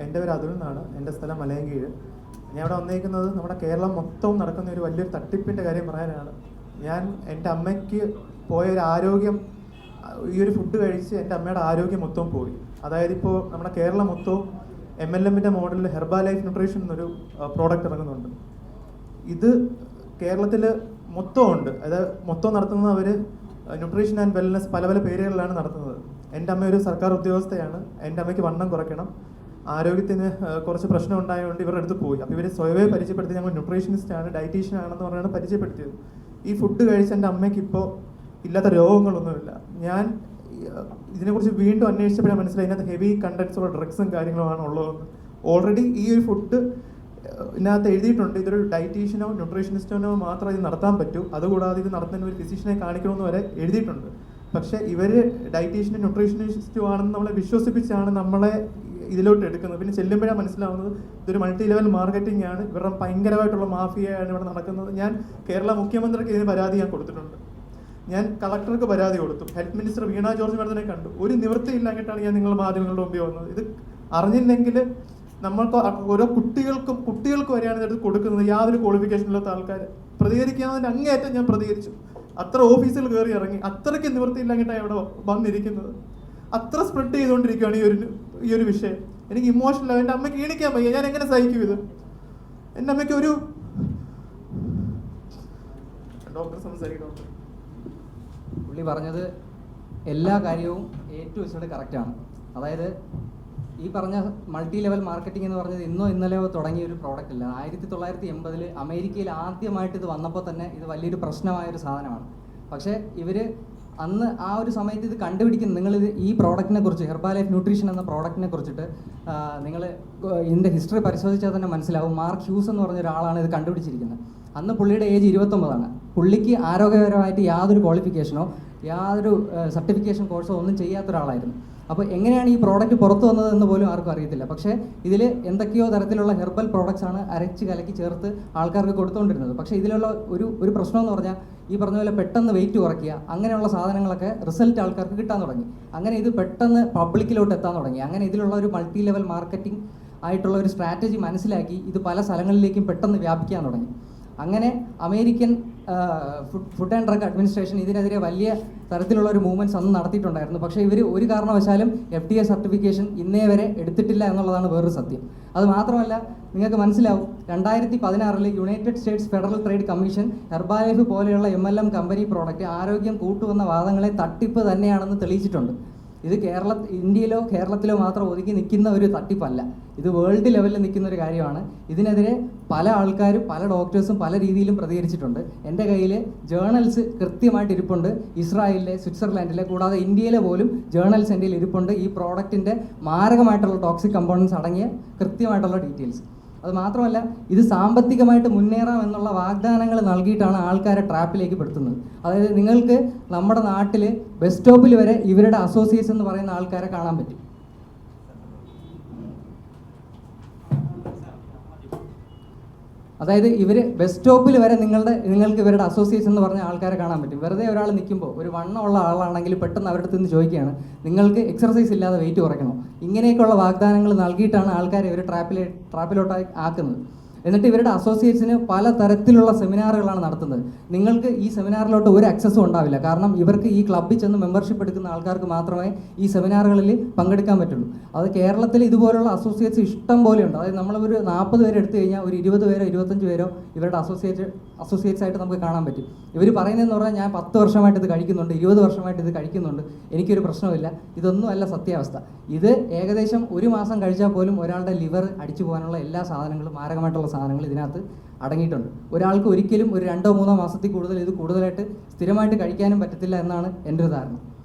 എൻ്റെ പേര് അതുൽ എന്നാണ്. എൻ്റെ സ്ഥലം മലയങ്കീഴ്. ഞാൻ ഇവിടെ വന്നേക്കുന്നത് നമ്മുടെ കേരളം മൊത്തവും നടക്കുന്ന ഒരു വലിയൊരു തട്ടിപ്പിൻ്റെ കാര്യം പറയാനാണ്. എൻ്റെ അമ്മയ്ക്ക് പോയൊരു ആരോഗ്യം, ഈ ഒരു ഫുഡ് കഴിച്ച് എൻ്റെ അമ്മയുടെ ആരോഗ്യം മൊത്തവും പോയി. അതായത് ഇപ്പോൾ നമ്മുടെ കേരളം മൊത്തവും MLMൻ്റെ മോഡലിൽ ഹെർബാ ലൈഫ് ന്യൂട്രീഷൻ എന്നൊരു പ്രോഡക്റ്റ് ഇറങ്ങുന്നുണ്ട്. ഇത് കേരളത്തിൽ മൊത്തം ഉണ്ട്. അതായത് മൊത്തം നടത്തുന്നത് അവർ ന്യൂട്രീഷൻ ആൻഡ് വെൽനസ് പല പല പേരുകളിലാണ് നടത്തുന്നത്. എൻ്റെ അമ്മ ഒരു സർക്കാർ ഉദ്യോഗസ്ഥയാണ്. എൻ്റെ അമ്മയ്ക്ക് വണ്ണം കുറയ്ക്കണം, ആരോഗ്യത്തിന് കുറച്ച് പ്രശ്നം ഉണ്ടായതുകൊണ്ട് ഇവരുടെ അടുത്ത് പോയി. അപ്പോൾ ഇവർ സ്വയമേ പരിചയപ്പെടുത്തി ഞങ്ങൾ ന്യൂട്രീഷനിസ്റ്റാണ്, ഡയറ്റീഷ്യൻ ആണെന്ന് പറഞ്ഞാണ് പരിചയപ്പെടുത്തിയത്. ഈ ഫുഡ് കഴിച്ച് എൻ്റെ അമ്മയ്ക്ക് ഇപ്പോൾ ഇല്ലാത്ത രോഗങ്ങളൊന്നുമില്ല. ഞാൻ ഇതിനെക്കുറിച്ച് വീണ്ടും അന്വേഷിച്ചപ്പോഴാണ് മനസ്സിലായി ഇതിനകത്ത് ഹെവി കണ്ടൻസുള്ള ഡ്രഗ്സും കാര്യങ്ങളുമാണ് ഉള്ളതെന്ന്. ഓൾറെഡി ഈ ഒരു ഫുഡ് ഇതിനകത്ത് എഴുതിയിട്ടുണ്ട്, ഇതൊരു ഡയറ്റീഷ്യനോ ന്യൂട്രീഷനിസ്റ്റോ മാത്രമേ ഇത് നടത്താൻ പറ്റൂ, അതുകൂടാതെ ഇത് നടത്തുന്ന ഒരു ഫിസിഷ്യനെ കാണിക്കണമെന്ന് വരെ എഴുതിയിട്ടുണ്ട്. പക്ഷേ ഇവർ ഡയറ്റീഷ്യനും ന്യൂട്രീഷനിസ്റ്റും ആണെന്ന് നമ്മളെ വിശ്വസിപ്പിച്ചാണ് നമ്മളെ ഇതിലോട്ട് എടുക്കുന്നത്. പിന്നെ ചെല്ലുമ്പോഴാണ് മനസ്സിലാവുന്നത് ഇതൊരു മൾട്ടി ലെവൽ മാർക്കറ്റിംഗ് ആണ്, ഇവരുടെ ഭയങ്കരമായിട്ടുള്ള മാഫിയയാണ് ഇവിടെ നടക്കുന്നത്. ഞാൻ കേരള മുഖ്യമന്ത്രിക്ക് ഇതിന് പരാതി ഞാൻ കൊടുത്തിട്ടുണ്ട്. ഞാൻ കളക്ടർക്ക് പരാതി കൊടുത്തു, ഹെൽത്ത് മിനിസ്റ്റർ വീണ ജോർജ് മാഡത്തിനെ കണ്ടു. ഒരു നിവൃത്തിയില്ലാഞ്ഞിട്ടാണ് ഞാൻ നിങ്ങളുടെ മാധ്യമങ്ങളുടെ മുമ്പിൽ വന്നത്. ഇത് അറിഞ്ഞില്ലെങ്കിൽ നമ്മൾക്ക് ഓരോ കുട്ടികൾക്ക് വരെയാണ് ഇതെടുത്ത് കൊടുക്കുന്നത്. യാതൊരു ക്വാളിഫിക്കേഷൻ ഇല്ലാത്ത ആൾക്കാർ പ്രതികരിക്കാവുന്നതിൻ്റെ അങ്ങേയറ്റം ഞാൻ പ്രതികരിച്ചു. അത്ര ഓഫീസിൽ കയറി ഇറങ്ങി, അത്രയ്ക്ക് നിവൃത്തിയില്ലാഞ്ഞിട്ടാണ് ഇവിടെ വന്നിരിക്കുന്നത്. അത്ര സ്പ്രെഡ് ചെയ്തുകൊണ്ടിരിക്കുകയാണ് ഈ ഒരു വിഷയം. എനിക്ക് ഇമോഷണൽ, എൻ്റെ അമ്മയ്ക്ക് എണീക്കാൻ വയ്യ. ഞാൻ എങ്ങനെ സഹിക്കും ഇത്? എൻ്റെ അമ്മയ്ക്ക് ഒരു ഡോക്ടർ സംസാരിക്കും. പുള്ളി പറഞ്ഞത് എല്ലാ കാര്യവും ഏറ്റവും വെച്ചിട്ട് കറക്റ്റാണ്. അതായത് ഈ പറഞ്ഞ മൾട്ടി ലെവൽ മാർക്കറ്റിംഗ് എന്ന് പറഞ്ഞത് ഇന്നോ ഇന്നലെയോ തുടങ്ങിയ ഒരു പ്രോഡക്റ്റ് അല്ല. 1980 അമേരിക്കയിൽ ആദ്യമായിട്ട് ഇത് വന്നപ്പോൾ തന്നെ ഇത് വലിയൊരു പ്രശ്നമായൊരു സാധനമാണ്. പക്ഷേ ഇവർ അന്ന് ആ ഒരു സമയത്ത് ഇത് കണ്ടുപിടിക്കുന്നത്, നിങ്ങളിത് ഈ പ്രോഡക്റ്റിനെ കുറിച്ച്, ഹെർബാ ലൈഫ് ന്യൂട്രീഷൻ എന്ന പ്രോഡക്റ്റിനെ കുറിച്ചിട്ട് നിങ്ങൾ ഇതിൻ്റെ ഹിസ്റ്ററി പരിശോധിച്ചാൽ തന്നെ മനസ്സിലാവും. മാർക്ക് ഹ്യൂസ് എന്ന് പറഞ്ഞ ഒരാളാണ് ഇത് കണ്ടുപിടിച്ചിരിക്കുന്നത്. അന്ന് പുള്ളിയുടെ ഏജ് 29. പുള്ളിക്ക് ആരോഗ്യപരമായിട്ട് യാതൊരു ക്വാളിഫിക്കേഷനോ യാതൊരു സർട്ടിഫിക്കേഷൻ കോഴ്സോ ഒന്നും ചെയ്യാത്ത ഒരാളായിരുന്നു. അപ്പോൾ എങ്ങനെയാണ് ഈ പ്രോഡക്റ്റ് പുറത്തു വന്നതെന്ന് പോലും ആർക്കും അറിയത്തില്ല. പക്ഷേ ഇതിൽ എന്തൊക്കെയോ തരത്തിലുള്ള ഹെർബൽ പ്രോഡക്റ്റ്സ് ആണ് അരച്ച് കലക്കി ചേർത്ത് ആൾക്കാർക്ക് കൊടുത്തുകൊണ്ടിരുന്നത്. പക്ഷേ ഇതിലുള്ള ഒരു പ്രശ്നം എന്ന് പറഞ്ഞാൽ ഈ പറഞ്ഞ പോലെ പെട്ടെന്ന് വെയിറ്റ് കുറയ്ക്കുക, അങ്ങനെയുള്ള സാധനങ്ങളൊക്കെ റിസൾട്ട് ആൾക്കാർക്ക് കിട്ടാൻ തുടങ്ങി. അങ്ങനെ ഇത് പെട്ടെന്ന് പബ്ലിക്കിലോട്ട് എത്താൻ തുടങ്ങി. അങ്ങനെ ഇതിലുള്ള ഒരു മൾട്ടി ലെവൽ മാർക്കറ്റിംഗ് ആയിട്ടുള്ള ഒരു സ്ട്രാറ്റജി മനസ്സിലാക്കി ഇത് പല സ്ഥലങ്ങളിലേക്കും പെട്ടെന്ന് വ്യാപിക്കാൻ തുടങ്ങി. അങ്ങനെ American food and drug administration ഇതിനെതിരെ വലിയ തരത്തിലുള്ള ഒരു മൂവ്മെൻറ്റ്സ് അന്ന് നടത്തിയിട്ടുണ്ടായിരുന്നു. പക്ഷേ ഇവർ ഒരു കാരണവശാലും FDA സർട്ടിഫിക്കേഷൻ ഇന്നേ വരെ എടുത്തിട്ടില്ല എന്നുള്ളതാണ് വേറൊരു സത്യം. അത് മാത്രമല്ല, നിങ്ങൾക്ക് മനസ്സിലാവും 2016 United States Federal Trade Commission Herbalife പോലെയുള്ള MLM കമ്പനി പ്രോഡക്റ്റ് ആരോഗ്യം കൂട്ടുവന്ന വാദങ്ങളെ തട്ടിപ്പ് തന്നെയാണെന്ന് തെളിയിച്ചിട്ടുണ്ട്. ഇത് ഇന്ത്യയിലോ കേരളത്തിലോ മാത്രം ഒതുക്കി നിൽക്കുന്ന ഒരു തട്ടിപ്പല്ല, ഇത് വേൾഡ് ലെവലിൽ നിൽക്കുന്ന ഒരു കാര്യമാണ്. ഇതിനെതിരെ പല ആൾക്കാരും പല ഡോക്ടേഴ്സും പല രീതിയിലും പ്രതികരിച്ചിട്ടുണ്ട്. എൻ്റെ കയ്യിൽ ജേർണൽസ് കൃത്യമായിട്ട് ഇരിപ്പുണ്ട്. ഇസ്രായേലിലെ, സ്വിറ്റ്സർലാൻഡിലെ, കൂടാതെ ഇന്ത്യയിലെ പോലും ജേർണൽസ് എൻ്റെ ഇരിപ്പുണ്ട്. ഈ പ്രോഡക്റ്റിൻ്റെ മാരകമായിട്ടുള്ള ടോക്സിക് കമ്പോണൻസ് അടങ്ങിയ കൃത്യമായിട്ടുള്ള ഡീറ്റെയിൽസ്. അത് മാത്രമല്ല, ഇത് സാമ്പത്തികമായിട്ട് മുന്നേറാം എന്നുള്ള വാഗ്ദാനങ്ങൾ നൽകിയിട്ടാണ് ആൾക്കാരെ ട്രാപ്പിലേക്ക് പെടുത്തുന്നത്. അതായത് നിങ്ങൾക്ക് നമ്മുടെ നാട്ടിൽ ബസ് സ്റ്റോപ്പിൽ വരെ ഇവരുടെ അസോസിയേറ്റ്സ് എന്ന് പറയുന്ന ആൾക്കാരെ കാണാൻ പറ്റും. അതായത് ഇവർ ബസ് സ്റ്റോപ്പിൽ വരെ നിങ്ങൾക്ക് ഇവരുടെ അസോസിയേറ്റ്സ് എന്ന് പറഞ്ഞ ആൾക്കാരെ കാണാൻ പറ്റും. വെറുതെ ഒരാൾ നിൽക്കുമ്പോൾ ഒരു വണ്ണമുള്ള ആളാണെങ്കിൽ പെട്ടെന്ന് അവരുടെ അടുത്ത് നിന്ന് ചോദിക്കുകയാണ്, നിങ്ങൾക്ക് എക്സർസൈസ് ഇല്ലാതെ വെയിറ്റ് കുറയ്ക്കണോ? ഇങ്ങനെയൊക്കെയുള്ള വാഗ്ദാനങ്ങൾ നൽകിയിട്ടാണ് ആൾക്കാരെ ഇവർ ട്രാപ്പിലോട്ട് ആക്കുന്നത്. എന്നിട്ട് ഇവരുടെ അസോസിയേറ്റ്സിന് പല തരത്തിലുള്ള സെമിനാറുകളാണ് നടത്തുന്നത്. നിങ്ങൾക്ക് ഈ സെമിനാറിലോട്ട് ഒരു ആക്സസും ഉണ്ടാവില്ല. കാരണം ഇവർക്ക് ഈ ക്ലബ്ബിൽ ചെന്ന് മെമ്പർഷിപ്പ് എടുക്കുന്ന ആൾക്കാർക്ക് മാത്രമേ ഈ സെമിനാറുകളിൽ പങ്കെടുക്കാൻ പറ്റുള്ളൂ. അത് കേരളത്തിൽ ഇതുപോലുള്ള അസോസിയേറ്റ്സ് ഇഷ്ടം പോലെയുണ്ട്. അതായത് നമ്മളൊരു 40 പേര് എടുത്തു കഴിഞ്ഞാൽ ഒരു 20 പേരോ 25 പേരോ ഇവരുടെ അസോസിയേറ്റ്സ് ആയിട്ട് നമുക്ക് കാണാൻ പറ്റും. ഇവർ പറയുന്നതെന്ന് പറഞ്ഞാൽ ഞാൻ 10 വർഷമായിട്ട് ഇത് കഴിക്കുന്നുണ്ട്, 20 വർഷമായിട്ട് ഇത് കഴിക്കുന്നുണ്ട്, എനിക്കൊരു പ്രശ്നമില്ല. ഇതൊന്നും അല്ല സത്യാവസ്ഥ. ഇത് ഏകദേശം ഒരു മാസം കഴിച്ചാൽ പോലും ഒരാളുടെ ലിവർ അടിച്ചു പോകാനുള്ള എല്ലാ സാധനങ്ങളും, മാരകമായിട്ടുള്ള സാധനങ്ങൾ ഇതിനകത്ത് അടങ്ങിയിട്ടുണ്ട്. ഒരാൾക്ക് ഒരിക്കലും ഒരു 2-3 മാസത്തിൽ കൂടുതൽ ഇത് കൂടുതലായിട്ട് സ്ഥിരമായിട്ട് കഴിക്കാനും പറ്റത്തില്ല എന്നാണ് എൻ്റെ ഒരു ധാരണ.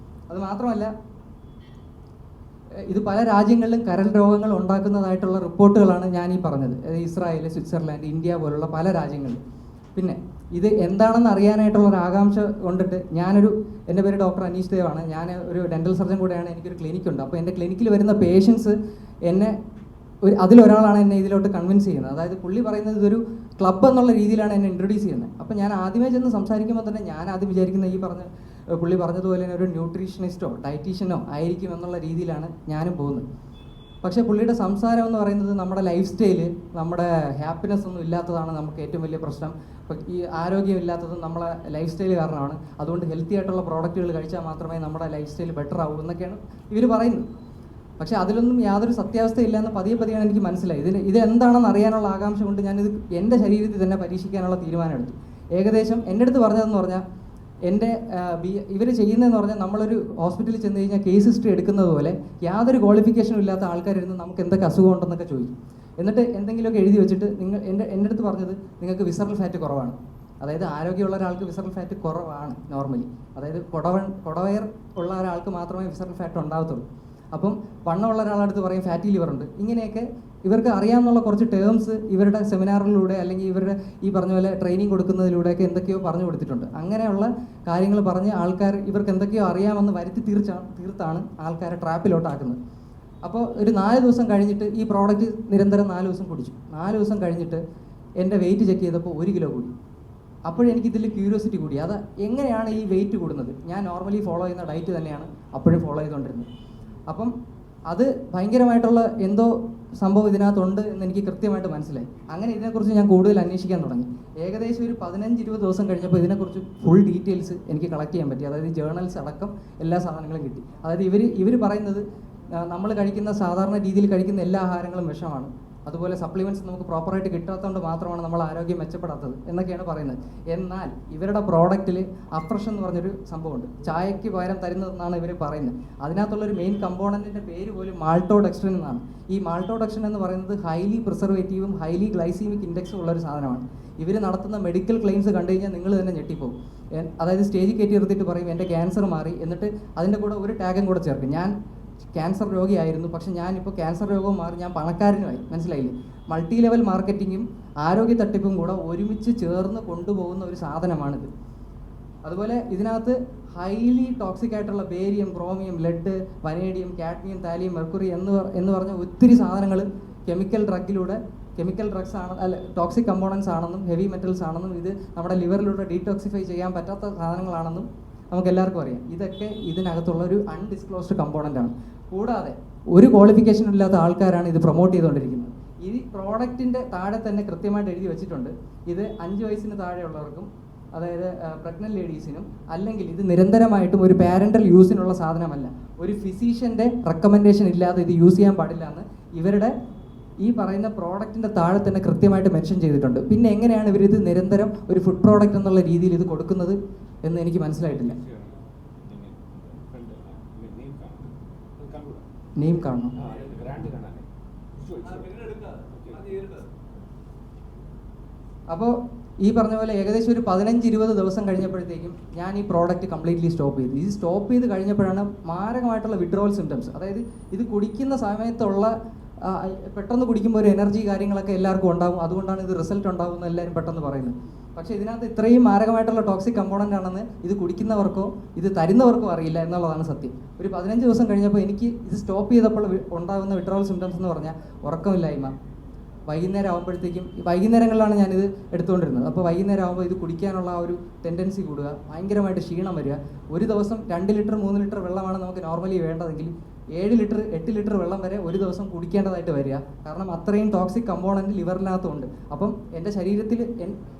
അത് മാത്രമല്ല, ഇത് പല രാജ്യങ്ങളിലും കരൾ രോഗങ്ങൾ ഉണ്ടാക്കുന്നതായിട്ടുള്ള റിപ്പോർട്ടുകളാണ് ഞാൻ ഈ പറഞ്ഞത്. ഇസ്രായേൽ, സ്വിറ്റ്സർലാൻഡ്, ഇന്ത്യ പോലുള്ള പല രാജ്യങ്ങളിൽ. പിന്നെ ഇത് എന്താണെന്ന് അറിയാനായിട്ടുള്ള ഒരു ആകാംക്ഷ കൊണ്ടിട്ട് എൻ്റെ പേര് ഡോക്ടർ അനീഷ് ദേവാണ്. ഞാൻ ഒരു ഡെൻ്റൽ സർജൻ കൂടെയാണ്. എനിക്കൊരു ക്ലിനിക്കുണ്ട്. അപ്പോൾ എൻ്റെ ക്ലിനിക്കിൽ വരുന്ന പേഷ്യൻസ് അതിലൊരാളാണ് എന്നെ ഇതിലോട്ട് കൺവിൻസ് ചെയ്യുന്നത്. അതായത് പുള്ളി പറയുന്നത് ഇതൊരു ക്ലബ്ബ് എന്നുള്ള രീതിയിലാണ് എന്നെ ഇൻട്രൊഡ്യൂസ് ചെയ്യുന്നത്. അപ്പോൾ ഞാൻ ആദ്യമേ ചെന്ന് സംസാരിക്കുമ്പോൾ തന്നെ ഞാൻ ആദ്യം വിചാരിക്കുന്ന പുള്ളി പറഞ്ഞതുപോലെ തന്നെ ഒരു ന്യൂട്രീഷനിസ്റ്റോ ഡയറ്റീഷ്യനോ ആയിരിക്കും എന്നുള്ള രീതിയിലാണ് ഞാനും പോകുന്നത്. പക്ഷേ പുള്ളിയുടെ സംസാരം എന്ന് പറയുന്നത് നമ്മുടെ ലൈഫ് സ്റ്റൈല്, നമ്മുടെ ഹാപ്പിനെസ് ഒന്നും ഇല്ലാത്തതാണ് നമുക്ക് ഏറ്റവും വലിയ പ്രശ്നം. ഇപ്പം ഈ ആരോഗ്യമില്ലാത്തതും നമ്മളെ ലൈഫ് സ്റ്റൈൽ കാരണമാണ്. അതുകൊണ്ട് ഹെൽത്തി ആയിട്ടുള്ള പ്രോഡക്റ്റുകൾ കഴിച്ചാൽ മാത്രമേ നമ്മുടെ ലൈഫ് സ്റ്റൈൽ ബെറ്റർ ആവൂ എന്നൊക്കെയാണ് ഇവർ പറയുന്നത്. പക്ഷേ അതിലൊന്നും യാതൊരു സത്യാവസ്ഥയില്ല എന്ന് പതിയാണ് എനിക്ക് മനസ്സിലായി. ഇത് എന്താണെന്ന് അറിയാനുള്ള ആകാംക്ഷ കൊണ്ട് ഞാനിത് എൻ്റെ ശരീരത്തിൽ തന്നെ പരീക്ഷിക്കാനുള്ള തീരുമാനം എടുത്തു. ഏകദേശം എൻ്റെ അടുത്ത് പറഞ്ഞതെന്ന് പറഞ്ഞാൽ ഇവർ ചെയ്യുന്നതെന്ന് പറഞ്ഞാൽ നമ്മളൊരു ഹോസ്പിറ്റലിൽ ചെന്ന് കഴിഞ്ഞാൽ കേസ് ഹിസ്റ്ററി എടുക്കുന്നത് പോലെ യാതൊരു ക്വാളിഫിക്കേഷനും ഇല്ലാത്ത ആൾക്കാരിരുന്ന് നമുക്ക് എന്തൊക്കെ അസുഖം ഉണ്ടെന്നൊക്കെ ചോദിക്കും. എന്നിട്ട് എന്തെങ്കിലുമൊക്കെ എഴുതി വെച്ചിട്ട് എൻ്റെ അടുത്ത് പറഞ്ഞത് നിങ്ങൾക്ക് വിസറൽ ഫാറ്റ് കുറവാണ്. അതായത് ആരോഗ്യമുള്ള ഒരാൾക്ക് വിസറൽ ഫാറ്റ് കുറവാണ് നോർമലി. അതായത് കുടവയർ ഉള്ള ഒരാൾക്ക് മാത്രമേ വിസറൽ ഫാറ്റ് ഉണ്ടാകത്തുള്ളൂ. അപ്പം വണ്ണമുള്ള ഒരാളടുത്ത് പറയും ഫാറ്റി ലിവർ ഉണ്ട്. ഇങ്ങനെയൊക്കെ ഇവർക്ക് അറിയാമെന്നുള്ള കുറച്ച് ടേംസ് ഇവരുടെ സെമിനാറിലൂടെ അല്ലെങ്കിൽ ഇവരുടെ ഈ പറഞ്ഞ പോലെ ട്രെയിനിങ് കൊടുക്കുന്നതിലൂടെയൊക്കെ എന്തൊക്കെയോ പറഞ്ഞു കൊടുത്തിട്ടുണ്ട്. അങ്ങനെയുള്ള കാര്യങ്ങൾ പറഞ്ഞ് ആൾക്കാർ ഇവർക്ക് എന്തൊക്കെയോ അറിയാമെന്ന് വരുത്തി തീർത്താണ് ആൾക്കാരെ ട്രാപ്പിലോട്ടാക്കുന്നത്. അപ്പോൾ ഒരു 4 ദിവസം കഴിഞ്ഞിട്ട് ഈ പ്രോഡക്റ്റ് നിരന്തരം 4 ദിവസം കുടിച്ചു. 4 ദിവസം കഴിഞ്ഞിട്ട് എൻ്റെ വെയിറ്റ് ചെക്ക് ചെയ്തപ്പോൾ 1 കിലോ കൂടി. അപ്പോഴെനിക്കിതിൽ ക്യൂരിയോസിറ്റി കൂടി. അത് എങ്ങനെയാണ് ഈ വെയിറ്റ് കൂടുന്നത്? ഞാൻ നോർമലി ഫോളോ ചെയ്യുന്ന ഡയറ്റ് തന്നെയാണ് അപ്പോഴും ഫോളോ ചെയ്തുകൊണ്ടിരുന്നത്. അപ്പം അത് ഭയങ്കരമായിട്ടുള്ള എന്തോ സംഭവം ഇതിനകത്തുണ്ട് എന്ന് എനിക്ക് കൃത്യമായിട്ട് മനസ്സിലായി. അങ്ങനെ ഇതിനെക്കുറിച്ച് ഞാൻ കൂടുതൽ അന്വേഷിക്കാൻ തുടങ്ങി. ഏകദേശം ഒരു 15-20 ദിവസം കഴിഞ്ഞപ്പോൾ ഇതിനെക്കുറിച്ച് ഫുൾ ഡീറ്റെയിൽസ് എനിക്ക് കളക്ട് ചെയ്യാൻ പറ്റി. അതായത് ജേർണൽസ് അടക്കം എല്ലാ സാധനങ്ങളും കിട്ടി. അതായത് ഇവർ പറയുന്നത് നമ്മൾ കഴിക്കുന്ന സാധാരണ രീതിയിൽ കഴിക്കുന്ന എല്ലാ ആഹാരങ്ങളും വിഷമാണ്. അതുപോലെ സപ്ലിമെൻറ്റ്സ് നമുക്ക് പ്രോപ്പറായിട്ട് കിട്ടാത്തതുകൊണ്ട് മാത്രമാണ് നമ്മൾ ആരോഗ്യം മെച്ചപ്പെടാത്തത് എന്നൊക്കെയാണ് പറയുന്നത്. എന്നാൽ ഇവരുടെ പ്രോഡക്റ്റിൽ അഫ്രഷ് എന്ന് പറഞ്ഞൊരു സംഭവമുണ്ട്. ചായയ്ക്ക് പകരം തരുന്നതെന്നാണ് ഇവർ പറയുന്നത്. അതിനകത്തുള്ളൊരു മെയിൻ കമ്പോണൻറ്റിൻ്റെ പേര് പോലും മാൾട്ടോഡെക്സ്ട്രിൻ എന്നാണ്. ഈ മാൾട്ടോഡെക്സ്ട്രിൻ എന്ന് പറയുന്നത് ഹൈലി പ്രിസർവേറ്റീവും ഹൈലി ഗ്ലൈസീമിക് ഇൻഡെക്സും ഉള്ളൊരു സാധനമാണ്. ഇവർ നടത്തുന്ന മെഡിക്കൽ ക്ലെയിംസ് കണ്ടു കഴിഞ്ഞാൽ നിങ്ങൾ തന്നെ ഞെട്ടിപ്പോകും. അതായത് സ്റ്റേജിൽ കയറ്റി നിർത്തിയിട്ട് പറയും എൻ്റെ ക്യാൻസർ മാറി, എന്നിട്ട് അതിൻ്റെ കൂടെ ഒരു ടാഗും കൂടെ ചേർക്കും, ഞാൻ ക്യാൻസർ രോഗിയായിരുന്നു പക്ഷെ ഞാനിപ്പോൾ ക്യാൻസർ രോഗവും മാറി ഞാൻ പണക്കാരനുമായി. മനസ്സിലായില്ലേ? മൾട്ടി ലെവൽ മാർക്കറ്റിങ്ങും ആരോഗ്യ തട്ടിപ്പും കൂടെ ഒരുമിച്ച് ചേർന്ന് കൊണ്ടുപോകുന്ന ഒരു സാധനമാണിത്. അതുപോലെ ഇതിനകത്ത് ഹൈലി ടോക്സിക് ആയിട്ടുള്ള barium, chromium, lead, vanadium, cadmium, thallium, mercury എന്ന് പറഞ്ഞ ഒത്തിരി സാധനങ്ങൾ കെമിക്കൽ ഡ്രഗ്സ് ആണ്, അല്ല ടോക്സിക് കമ്പോണൻസ് ആണെന്നും ഹെവി മെറ്റൽസ് ആണെന്നും ഇത് നമ്മുടെ ലിവറിലൂടെ ഡീടോക്സിഫൈ ചെയ്യാൻ പറ്റാത്ത സാധനങ്ങളാണെന്നും നമുക്ക് എല്ലാവർക്കും അറിയാം. ഇതൊക്കെ ഇതിനകത്തുള്ള ഒരു അൺഡിസ്ക്ലോസ്ഡ് കമ്പോണൻ്റ് ആണ്. കൂടാതെ ഒരു ക്വാളിഫിക്കേഷൻ ഇല്ലാത്ത ആൾക്കാരാണ് ഇത് പ്രൊമോട്ട് ചെയ്തുകൊണ്ടിരിക്കുന്നത്. ഈ പ്രോഡക്റ്റിൻ്റെ താഴെ തന്നെ കൃത്യമായിട്ട് എഴുതി വെച്ചിട്ടുണ്ട് ഇത് 5 വയസ്സിന് താഴെയുള്ളവർക്കും, അതായത് പ്രഗ്നന്റ് ലേഡീസിനും, അല്ലെങ്കിൽ ഇത് നിരന്തരമായിട്ടും ഒരു പാരൻ്റൽ യൂസിനുള്ള സാധനമല്ല, ഒരു ഫിസീഷ്യൻ്റെ റെക്കമെൻഡേഷൻ ഇല്ലാതെ ഇത് യൂസ് ചെയ്യാൻ പാടില്ല എന്ന് ഇവരുടെ ഈ പറയുന്ന പ്രോഡക്റ്റിൻ്റെ താഴെ തന്നെ കൃത്യമായിട്ട് മെൻഷൻ ചെയ്തിട്ടുണ്ട്. പിന്നെ എങ്ങനെയാണ് ഇവരിത് നിരന്തരം ഒരു ഫുഡ് പ്രോഡക്റ്റ് എന്നുള്ള രീതിയിൽ ഇത് കൊടുക്കുന്നത് എന്ന് എനിക്ക് മനസ്സിലായിട്ടില്ല. നെയിം കാണണം. അപ്പോൾ ഈ പറഞ്ഞ പോലെ ഏകദേശം ഒരു 15-20 ദിവസം കഴിഞ്ഞപ്പോഴത്തേക്കും ഞാൻ ഈ പ്രോഡക്റ്റ് കംപ്ലീറ്റ്ലി സ്റ്റോപ്പ് ചെയ്തു. ഇത് സ്റ്റോപ്പ് ചെയ്ത് കഴിഞ്ഞപ്പോഴാണ് മാരകമായിട്ടുള്ള വിഡ്രോവൽ സിംറ്റംസ്, അതായത് ഇത് കുടിക്കുന്ന സമയത്തുള്ള പെട്ടെന്ന് കുടിക്കുമ്പോൾ ഒരു എനർജി കാര്യങ്ങളൊക്കെ എല്ലാവർക്കും ഉണ്ടാകും, അതുകൊണ്ടാണ് ഇത് റിസൾട്ട് ഉണ്ടാകും എന്ന് എല്ലാവരും പെട്ടെന്ന് പറയുന്നത്. പക്ഷേ ഇതിനകത്ത് ഇത്രയും മാരകമായിട്ടുള്ള ടോക്സിക് കമ്പോണൻ്റ് ആണെന്ന് ഇത് കുടിക്കുന്നവർക്കോ ഇത് തരുന്നവർക്കോ അറിയില്ല എന്നുള്ളതാണ് സത്യം. ഒരു 15 ദിവസം കഴിഞ്ഞപ്പോൾ എനിക്ക് ഇത് സ്റ്റോപ്പ് ചെയ്തപ്പോൾ ഉണ്ടാകുന്ന വിഡ്രോവൽ സിംറ്റംസ് എന്ന് പറഞ്ഞാൽ ഉറക്കമില്ലായ്മ, വൈകുന്നേരം ആകുമ്പോഴത്തേക്കും, വൈകുന്നേരങ്ങളിലാണ് ഞാനിത് എടുത്തുകൊണ്ടിരുന്നത്, അപ്പോൾ വൈകുന്നേരം ആകുമ്പോൾ ഇത് കുടിക്കാനുള്ള ആ ഒരു ടെൻഡൻസി കൂടുക, ഭയങ്കരമായിട്ട് ക്ഷീണം വരിക. ഒരു ദിവസം 2 ലിറ്റർ 3 ലിറ്റർ വെള്ളമാണ് നമുക്ക് നോർമലി വേണ്ടതെങ്കിൽ 7 ലിറ്റർ 8 ലിറ്റർ വെള്ളം വരെ ഒരു ദിവസം കുടിക്കേണ്ടതായിട്ട് വരിക. കാരണം അത്രയും ടോക്സിക് കമ്പോണൻറ്റ് ലിവറിനകത്തുണ്ട്. അപ്പം എൻ്റെ ശരീരത്തിൽ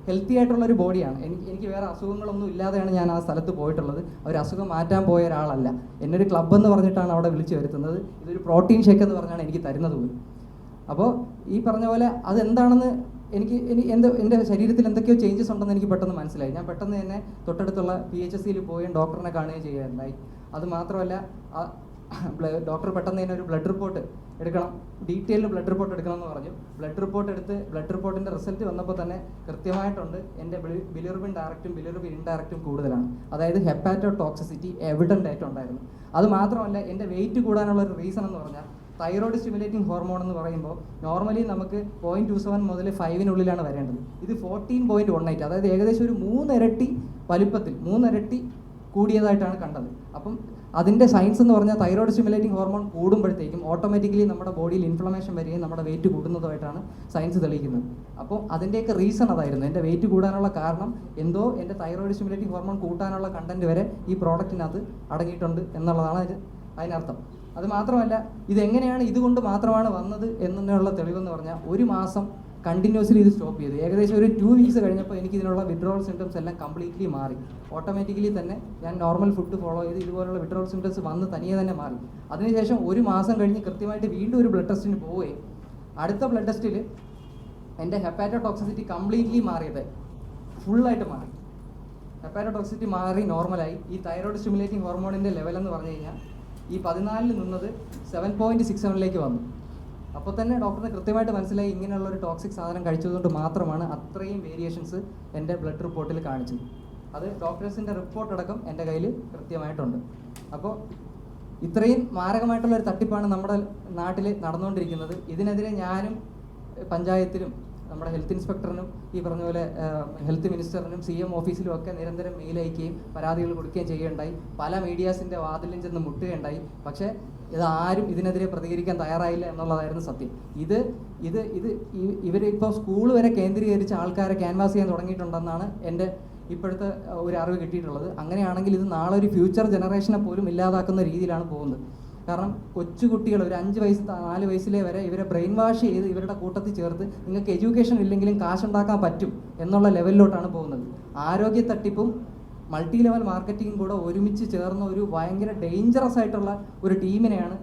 ഹെൽത്തി ആയിട്ടുള്ളൊരു ബോഡിയാണ്, എനിക്ക് വേറെ അസുഖങ്ങളൊന്നും ഇല്ലാതെയാണ് ഞാൻ ആ സ്ഥലത്ത് പോയിട്ടുള്ളത്. ഒരു അസുഖം മാറ്റാൻ പോയ ഒരാളല്ല. എന്നൊരു ക്ലബ്ബ് എന്ന് പറഞ്ഞിട്ടാണ് അവിടെ വിളിച്ചു വരുത്തുന്നത്. ഇതൊരു പ്രോട്ടീൻ ഷേക്ക് എന്ന് പറഞ്ഞാണ് എനിക്ക് തരുന്നത് പോലും. അപ്പോൾ ഈ പറഞ്ഞ പോലെ അതെന്താണെന്ന് എൻ്റെ ശരീരത്തിൽ എന്തൊക്കെയോ ചേഞ്ചസ് ഉണ്ടെന്ന് എനിക്ക് പെട്ടെന്ന് മനസ്സിലായി. ഞാൻ പെട്ടെന്ന് തന്നെ തൊട്ടടുത്തുള്ള PHSCയിൽ പോയി ഡോക്ടറിനെ കാണുകയും ചെയ്യുകയുണ്ടായി. അത് മാത്രമല്ല ഡോക്ടർ പെട്ടെന്ന് തന്നെ ഒരു ബ്ലഡ് റിപ്പോർട്ട് എടുക്കണം, ഡീറ്റെയിൽഡ് ബ്ലഡ് റിപ്പോർട്ട് എടുക്കണം എന്ന് പറഞ്ഞു. ബ്ലഡ് റിപ്പോർട്ട് എടുത്ത് ബ്ലഡ് റിപ്പോർട്ടിൻ്റെ റിസൾട്ട് വന്നപ്പോൾ തന്നെ കൃത്യമായിട്ടുണ്ട് എൻ്റെ ബിലിറുബിൻ ഡയറക്റ്റും ബിലിറുബിൻ ഇൻഡയറക്റ്റും കൂടുതലാണ്. അതായത് ഹെപ്പാറ്റോ ടോക്സിസിറ്റി എവിഡൻ്റ് ആയിട്ടുണ്ടായിരുന്നു. അത് മാത്രമല്ല എൻ്റെ വെയിറ്റ് കൂടാനുള്ള ഒരു റീസൺ എന്ന് പറഞ്ഞാൽ തൈറോയ്ഡ് സ്റ്റിമുലേറ്റിംഗ് ഹോർമോൺ എന്ന് പറയുമ്പോൾ നോർമലി നമുക്ക് 0.27 മുതൽ 5-നുള്ളിലാണ് വരേണ്ടത്. ഇത് 14.18, അതായത് ഏകദേശം ഒരു 3 ഇരട്ടി വലിപ്പത്തിൽ 3 ഇരട്ടി കൂടിയതായിട്ടാണ് കണ്ടത്. അപ്പം അതിൻ്റെ സയൻസ് എന്ന് പറഞ്ഞാൽ തൈറോയ്ഡ് സ്റ്റിമുലേറ്റിംഗ് ഹോർമോൺ കൂടുമ്പോഴത്തേക്കും ഓട്ടോമാറ്റിക്കലി നമ്മുടെ ബോഡിയിൽ ഇൻഫ്ലമേഷൻ വരികയും നമ്മുടെ വെയിറ്റ് കൂടുന്നതുമായിട്ടാണ് സയൻസ് തെളിയിക്കുന്നത്. അപ്പോൾ അതിൻ്റെയൊക്കെ റീസൺ അതായിരുന്നു. എൻ്റെ വെയിറ്റ് കൂടാനുള്ള കാരണം എന്തോ എൻ്റെ തൈറോയ്ഡ് സ്റ്റിമുലേറ്റിംഗ് ഹോർമോൺ കൂട്ടാനുള്ള കണ്ടന്റ് വരെ ഈ പ്രോഡക്റ്റിനകത്ത് അടങ്ങിയിട്ടുണ്ട് എന്നുള്ളതാണ് അതിനർത്ഥം. അത് മാത്രമല്ല ഇതെങ്ങനെയാണ് ഇതുകൊണ്ട് മാത്രമാണ് വന്നത് എന്നുള്ള തെളിവെന്ന് പറഞ്ഞാൽ ഒരു മാസം കണ്ടിന്യൂസ്ലി ഇത് സ്റ്റോപ്പ് ചെയ്തു. ഏകദേശം ഒരു 2 വീക്സ് കഴിഞ്ഞപ്പോൾ എനിക്ക് ഇതിനുള്ള വിഡ്രോവൽ സിംറ്റംസ് എല്ലാം കംപ്ലീറ്റ്ലി മാറി. ഓട്ടോമാറ്റിക്കലി തന്നെ ഞാൻ നോർമൽ ഫുഡ് ഫോളോ ചെയ്ത് ഇതുപോലുള്ള വിഡ്രോവൽ സിംറ്റംസ് വന്ന് തനിയെ തന്നെ മാറി. അതിനുശേഷം ഒരു മാസം കഴിഞ്ഞ് കൃത്യമായിട്ട് വീണ്ടും ഒരു ബ്ലഡ് ടെസ്റ്റിന് പോവുകയും അടുത്ത ബ്ലഡ് ടെസ്റ്റിൽ എൻ്റെ ഹെപ്പാറ്റോടോക്സിസിറ്റി കംപ്ലീറ്റ്ലി മാറിയത് ഫുള്ളായിട്ട് മാറി. ഹെപ്പാറ്റോടോക്സിസിറ്റി മാറി നോർമലായി. ഈ തൈറോയ്ഡ് സ്റ്റിമുലേറ്റിംഗ് ഹോർമോണിൻ്റെ ലെവൽ എന്ന് പറഞ്ഞു കഴിഞ്ഞാൽ ഈ 14 നിന്നത് 7.67 വന്നു. അപ്പോൾ തന്നെ ഡോക്ടറിന് കൃത്യമായിട്ട് മനസ്സിലായി ഇങ്ങനെയുള്ള ഒരു ടോക്സിക് സാധനം കഴിച്ചതുകൊണ്ട് മാത്രമാണ് അത്രയും വേരിയേഷൻസ് എൻ്റെ ബ്ലഡ് റിപ്പോർട്ടിൽ കാണിച്ചത്. അത് ഡോക്ടേഴ്സിൻ്റെ റിപ്പോർട്ട് അടക്കം എൻ്റെ കയ്യിൽ കൃത്യമായിട്ടുണ്ട്. അപ്പോൾ ഇത്രയും മാരകമായിട്ടുള്ള ഒരു തട്ടിപ്പാണ് നമ്മുടെ നാട്ടിൽ നടന്നുകൊണ്ടിരിക്കുന്നത്. ഇതിനെതിരെ ഞാനും പഞ്ചായത്തിലും നമ്മുടെ ഹെൽത്ത് ഇൻസ്പെക്ടറിനും ഈ പറഞ്ഞ പോലെ ഹെൽത്ത് മിനിസ്റ്ററിനും CM ഓഫീസിലും ഒക്കെ നിരന്തരം മെയിൽ അയക്കുകയും പരാതികൾ കൊടുക്കുകയും ചെയ്യുകയുണ്ടായി. പല മീഡിയാസിൻ്റെ വാതിലും ചെന്ന് മുട്ടുകയുണ്ടായി. പക്ഷേ ഇതാരും ഇതിനെതിരെ പ്രതികരിക്കാൻ തയ്യാറായില്ല എന്നുള്ളതായിരുന്നു സത്യം. ഇവരിപ്പോൾ സ്കൂൾ വരെ കേന്ദ്രീകരിച്ച് ആൾക്കാരെ ക്യാൻവാസ് ചെയ്യാൻ തുടങ്ങിയിട്ടുണ്ടെന്നാണ് എൻ്റെ ഇപ്പോഴത്തെ ഒരു അറിവ് കിട്ടിയിട്ടുള്ളത്. അങ്ങനെയാണെങ്കിൽ ഇത് നാളെ ഒരു ഫ്യൂച്ചർ ജനറേഷനെ പോലും ഇല്ലാതാക്കുന്ന രീതിയിലാണ് പോകുന്നത്. കാരണം കൊച്ചുകുട്ടികൾ ഒരു 5 വയസ്സ് 4 വയസ്സിലെ വരെ ഇവരെ ബ്രെയിൻ വാഷ് ചെയ്ത് ഇവരുടെ കൂട്ടത്തിൽ ചേർത്ത് നിങ്ങൾക്ക് എഡ്യൂക്കേഷൻ ഇല്ലെങ്കിലും കാശുണ്ടാക്കാൻ പറ്റും എന്നുള്ള ലെവലിലോട്ടാണ് പോകുന്നത്. ആരോഗ്യ തട്ടിപ്പും മൾട്ടി ലെവൽ മാർക്കറ്റിംഗും കൂടെ ഒരുമിച്ച് ചേർന്ന ഒരു ഭയങ്കര ഡേഞ്ചറസ് ആയിട്ടുള്ള ഒരു ടീമിനെയാണ്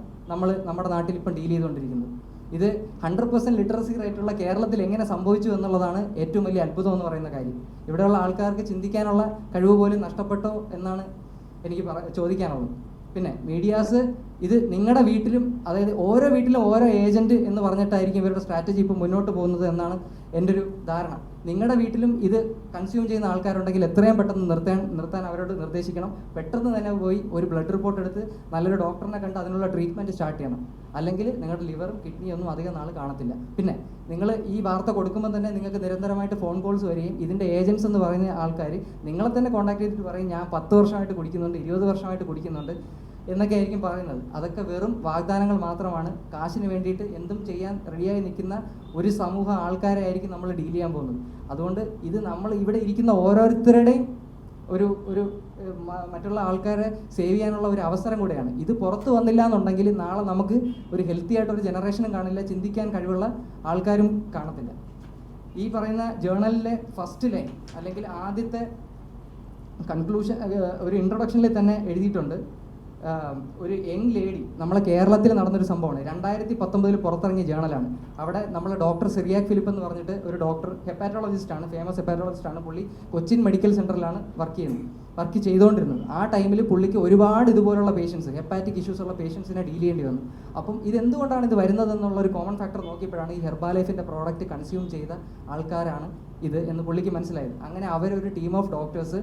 നമ്മുടെ നാട്ടിൽ ഇപ്പം ഡീൽ ചെയ്തുകൊണ്ടിരിക്കുന്നത്. ഇത് 100% ലിറ്ററസി റേറ്റുള്ള കേരളത്തിൽ എങ്ങനെ സംഭവിച്ചു എന്നുള്ളതാണ് ഏറ്റവും വലിയ അത്ഭുതം എന്ന് പറയുന്ന കാര്യം. ഇവിടെയുള്ള ആൾക്കാർക്ക് ചിന്തിക്കാനുള്ള കഴിവ് പോലും നഷ്ടപ്പെട്ടോ എന്നാണ് എനിക്ക് ചോദിക്കാനുള്ളത്. പിന്നെ മീഡിയാസ് ഇത് നിങ്ങളുടെ വീട്ടിലും, അതായത് ഓരോ വീട്ടിലും ഓരോ ഏജൻറ്റ് എന്ന് പറഞ്ഞിട്ടായിരിക്കും ഇവരുടെ സ്ട്രാറ്റജി ഇപ്പം മുന്നോട്ട് പോകുന്നത് എന്നാണ് എൻ്റെ ഒരു ധാരണ. നിങ്ങളുടെ വീട്ടിലും ഇത് കൺസ്യൂം ചെയ്യുന്ന ആൾക്കാരുണ്ടെങ്കിൽ എത്രയും പെട്ടെന്ന് നിർത്താൻ അവരോട് നിർദ്ദേശിക്കണം. പെട്ടെന്ന് തന്നെ പോയി ഒരു ബ്ലഡ് റിപ്പോർട്ട് എടുത്ത് നല്ലൊരു ഡോക്ടറിനെ കണ്ട് അതിനുള്ള ട്രീറ്റ്മെൻറ്റ് സ്റ്റാർട്ട് ചെയ്യണം. അല്ലെങ്കിൽ നിങ്ങളുടെ ലിവറും കിഡ്നിയും ഒന്നും അധികം നാൾ കാണത്തില്ല. പിന്നെ നിങ്ങൾ ഈ വാർത്ത കൊടുക്കുമ്പോൾ തന്നെ നിങ്ങൾക്ക് നിരന്തരമായിട്ട് ഫോൺ കോൾസ് വരികയും ഇതിൻ്റെ ഏജൻസ് എന്ന് പറയുന്ന ആൾക്കാർ നിങ്ങളെ തന്നെ കോൺടാക്ട് ചെയ്തിട്ട് പറയും ഞാൻ 10 വർഷമായിട്ട് കുടിക്കുന്നുണ്ട്, 20 വർഷമായിട്ട് കുടിക്കുന്നുണ്ട് എന്നൊക്കെ ആയിരിക്കും പറയുന്നത്. അതൊക്കെ വെറും വാഗ്ദാനങ്ങൾ മാത്രമാണ്. കാശിന് വേണ്ടിയിട്ട് എന്തും ചെയ്യാൻ റെഡിയായി നിൽക്കുന്ന ഒരു സമൂഹം ആൾക്കാരെ ആയിരിക്കും നമ്മൾ ഡീൽ ചെയ്യാൻ പോകുന്നത്. അതുകൊണ്ട് ഇത് നമ്മൾ ഇവിടെ ഇരിക്കുന്ന ഓരോരുത്തരുടെയും ഒരു മറ്റുള്ള ആൾക്കാരെ സേവ് ചെയ്യാനുള്ള ഒരു അവസരം കൂടെയാണ്. ഇത് പുറത്ത് വന്നില്ല എന്നുണ്ടെങ്കിൽ നാളെ നമുക്ക് ഒരു ഹെൽത്തി ആയിട്ടൊരു ജനറേഷനും കാണില്ല, ചിന്തിക്കാൻ കഴിവുള്ള ആൾക്കാരും കാണത്തില്ല. ഈ പറയുന്ന ജേർണലിലെ ഫസ്റ്റ് ലൈൻ അല്ലെങ്കിൽ ആദ്യത്തെ കൺക്ലൂഷൻ ഒരു ഇൻട്രൊഡക്ഷനിൽ തന്നെ എഴുതിയിട്ടുണ്ട്. ഒരു യങ് ലേഡി, നമ്മളെ കേരളത്തിൽ നടന്നൊരു സംഭവമാണ്. 2019 പുറത്തിറങ്ങിയ ജേണലാണ്. അവിടെ നമ്മളെ ഡോക്ടർ സിറിയാക് ഫിലിപ്പ് എന്ന് പറഞ്ഞിട്ട് ഒരു ഡോക്ടർ ഹെപ്പാറ്റോളജിസ്റ്റാണ്, ഫേമസ് ഹെപ്പാറ്റോളജിസ്റ്റാണ്. പുള്ളി കൊച്ചിൻ മെഡിക്കൽ സെൻറ്ററിലാണ് വർക്ക് ചെയ്തുകൊണ്ടിരുന്നത്. ആ ടൈമിൽ പുള്ളിക്ക് ഒരുപാട് ഇതുപോലുള്ള പേഷ്യൻസ്, ഹെപ്പാറ്റിക് ഇഷ്യൂസ് ഉള്ള പേഷ്യൻസിനെ ഡീൽ ചെയ്യേണ്ടി വന്നു. അപ്പം ഇതെന്തുകൊണ്ടാണ് ഇത് വരുന്നതെന്നുള്ള ഒരു കോമൺ ഫാക്ടർ നോക്കിയപ്പോഴാണ് ഈ ഹെർബാലൈഫിൻ്റെ പ്രോഡക്റ്റ് കൺസ്യൂം ചെയ്ത ആൾക്കാരാണ് ഇത് എന്ന് പുള്ളിക്ക് മനസ്സിലായത്. അങ്ങനെ അവരൊരു ടീം ഓഫ് ഡോക്ടേഴ്സ്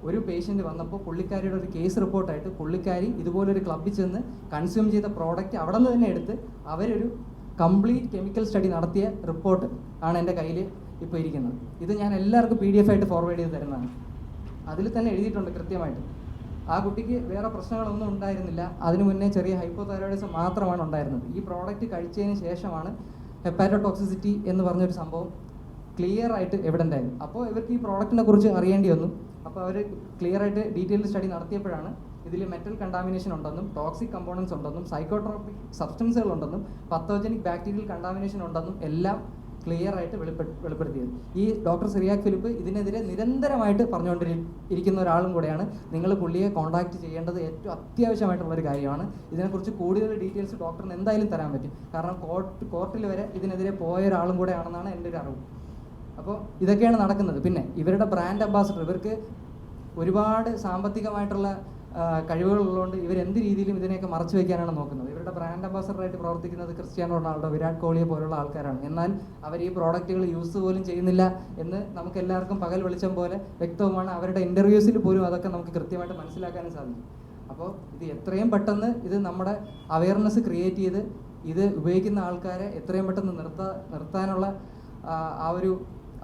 ഒരു പേഷ്യൻ്റ് വന്നപ്പോൾ പുള്ളിക്കാരിയുടെ ഒരു കേസ് റിപ്പോർട്ടായിട്ട് പുള്ളിക്കാരി ഇതുപോലൊരു ക്ലബ്ബിൽ ചെന്ന് കൺസ്യൂം ചെയ്ത പ്രോഡക്റ്റ് അവിടെ നിന്ന് തന്നെ എടുത്ത് അവരൊരു കംപ്ലീറ്റ് കെമിക്കൽ സ്റ്റഡി നടത്തിയ റിപ്പോർട്ട് ആണ് എൻ്റെ കയ്യിൽ ഇപ്പോൾ ഇരിക്കുന്നത്. ഇത് ഞാൻ എല്ലാവർക്കും PDF ആയിട്ട് ഫോർവേഡ് ചെയ്ത് തരുന്നതാണ്. അതിൽ തന്നെ എഴുതിയിട്ടുണ്ട് കൃത്യമായിട്ട്. ആ കുട്ടിക്ക് വേറെ പ്രശ്നങ്ങളൊന്നും ഉണ്ടായിരുന്നില്ല. അതിനു മുന്നേ ചെറിയ ഹൈപ്പോതൈറോയിഡിസം മാത്രമാണ് ഉണ്ടായിരുന്നത്. ഈ പ്രോഡക്റ്റ് കഴിച്ചതിന് ശേഷമാണ് ഹെപ്പാറ്റോടോക്സിസിറ്റി എന്ന് പറഞ്ഞൊരു സംഭവം ക്ലിയർ ആയിട്ട് എവിഡൻ്റ് ആയത്. അപ്പോൾ ഇവർക്ക് ഈ പ്രോഡക്റ്റിനെ കുറിച്ച് അറിയേണ്ടി വന്നു. അപ്പോൾ അവർ ക്ലിയർ ആയിട്ട് ഡീറ്റെയിൽഡ് സ്റ്റഡി നടത്തിയപ്പോഴാണ് ഇതിൽ മെറ്റൽ കണ്ടാമിനേഷൻ ഉണ്ടെന്നും ടോക്സിക് കമ്പോണൻസ് ഉണ്ടെന്നും സൈക്കോട്രോപിക് സബ്സ്റ്റൻസുകൾ ഉണ്ടെന്നും പത്തോജനിക് ബാക്ടീരിയൽ കണ്ടാമിനേഷൻ ഉണ്ടെന്നും എല്ലാം ക്ലിയർ ആയിട്ട് വെളിപ്പെടുത്തിയത്. ഈ ഡോക്ടർ സിറിയാക് ഫിലിപ്പ് ഇതിനെതിരെ നിരന്തരമായിട്ട് പറഞ്ഞുകൊണ്ടിരിക്കുന്ന ഒരാളും കൂടെയാണ്. നിങ്ങൾ പുള്ളിയെ കോൺടാക്ട് ചെയ്യേണ്ടത് ഏറ്റവും അത്യാവശ്യമായിട്ടുള്ളൊരു കാര്യമാണ്. ഇതിനെക്കുറിച്ച് കൂടുതൽ ഡീറ്റെയിൽസ് ഡോക്ടറിന് എന്തായാലും തരാൻ പറ്റും. കാരണം കോർട്ടിൽ വരെ ഇതിനെതിരെ പോയ ഒരാളും കൂടെയാണെന്നാണ് എൻ്റെ ഒരു അറിവ്. അപ്പോൾ ഇതൊക്കെയാണ് നടക്കുന്നത്. പിന്നെ ഇവരുടെ ബ്രാൻഡ് അംബാസഡർ, ഇവർക്ക് ഒരുപാട് സാമ്പത്തികമായിട്ടുള്ള കഴിവുകളുള്ളതുകൊണ്ട് ഇവരെന്ത് രീതിയിലും ഇതിനെയൊക്കെ മറച്ചു വയ്ക്കാനാണ് നോക്കുന്നത്. ഇവരുടെ ബ്രാൻഡ് അംബാസഡറായിട്ട് പ്രവർത്തിക്കുന്നത് ക്രിസ്ത്യാനോ റൊണാൾഡോ, വിരാട് കോഹ്ലിയെ പോലുള്ള ആൾക്കാരാണ്. എന്നാൽ അവർ ഈ പ്രോഡക്റ്റുകൾ യൂസ് പോലും ചെയ്യുന്നില്ല എന്ന് നമുക്ക് എല്ലാവർക്കും പകൽ വെളിച്ചം പോലെ വ്യക്തവുമാണ്. അവരുടെ ഇൻ്റർവ്യൂസിൽ പോലും അതൊക്കെ നമുക്ക് കൃത്യമായിട്ട് മനസ്സിലാക്കാനും സാധിക്കും. അപ്പോൾ ഇത് എത്രയും പെട്ടെന്ന് ഇത് നമ്മുടെ അവയർനെസ് ക്രിയേറ്റ് ചെയ്ത് ഇത് ഉപയോഗിക്കുന്ന ആൾക്കാരെ എത്രയും പെട്ടെന്ന് നിർത്താനുള്ള ആ ഒരു